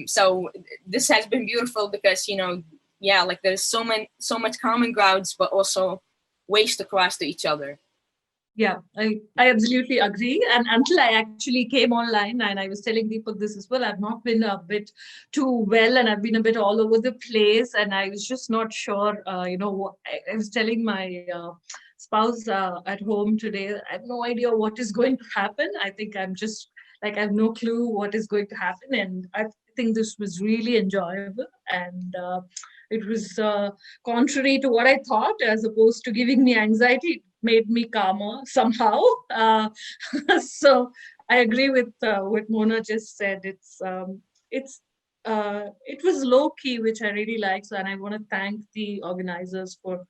So this has been beautiful because, you know, yeah, like there's so much common grounds, but also ways to cross to each other. Yeah, I absolutely agree. And until I actually came online, and I was telling Deepak this as well, I've not been a bit too well, and I've been a bit all over the place, and I was just not sure, you know, I was telling my spouse at home today, I have no idea what is going to happen. I think I'm just like, I have no clue what is going to happen. And I think this was really enjoyable. And it was contrary to what I thought, as opposed to giving me anxiety, made me calmer somehow. So I agree with what Mona just said. It was low key, which I really like. So, and I want to thank the organizers for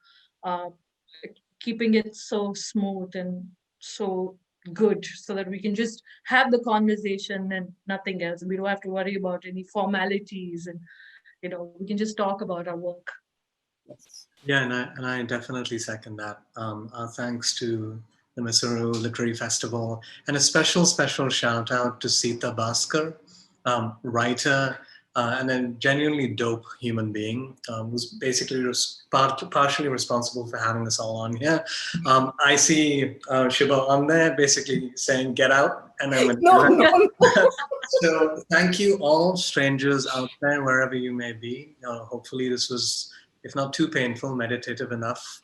keeping it so smooth and so good, so that we can just have the conversation and nothing else. We don't have to worry about any formalities, and you know, we can just talk about our work. Yeah, and I definitely second that. Our thanks to the Mysuru Literary Festival, and a special shout out to Sita Bhaskar, writer, and a genuinely dope human being, who's basically partially responsible for having us all on here. I see Shiba on there basically saying, "Get out," and I'm going to do that. So thank you all strangers out there, wherever you may be. Hopefully this was, if not too painful, meditative enough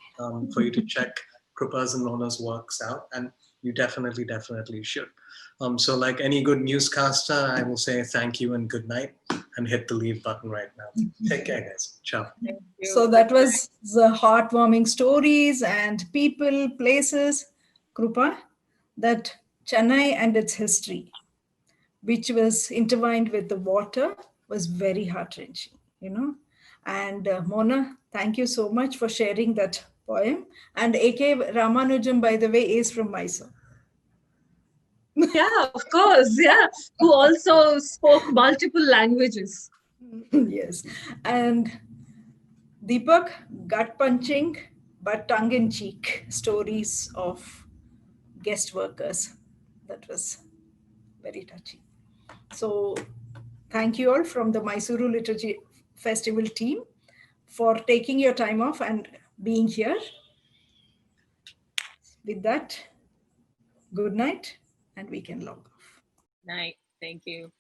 for you to check Krupa's and Mona's works out, and you definitely should. So like any good newscaster, I will say thank you and good night, and hit the leave button right now. Take care, guys. Ciao. So that was the heartwarming stories and people, places, Krupa, that Chennai and its history, which was intertwined with the water, was very heart-wrenching, you know. And Mona, thank you so much for sharing that poem. And A.K. Ramanujam, by the way, is from Mysuru. Yeah, of course. Yeah, who also spoke multiple languages. Yes. And Deepak, gut-punching, but tongue-in-cheek stories of guest workers. That was very touching. So thank you all from the Mysuru Literature Festival team for taking your time off and being here. With that, good night, and we can log off. Night. Thank you.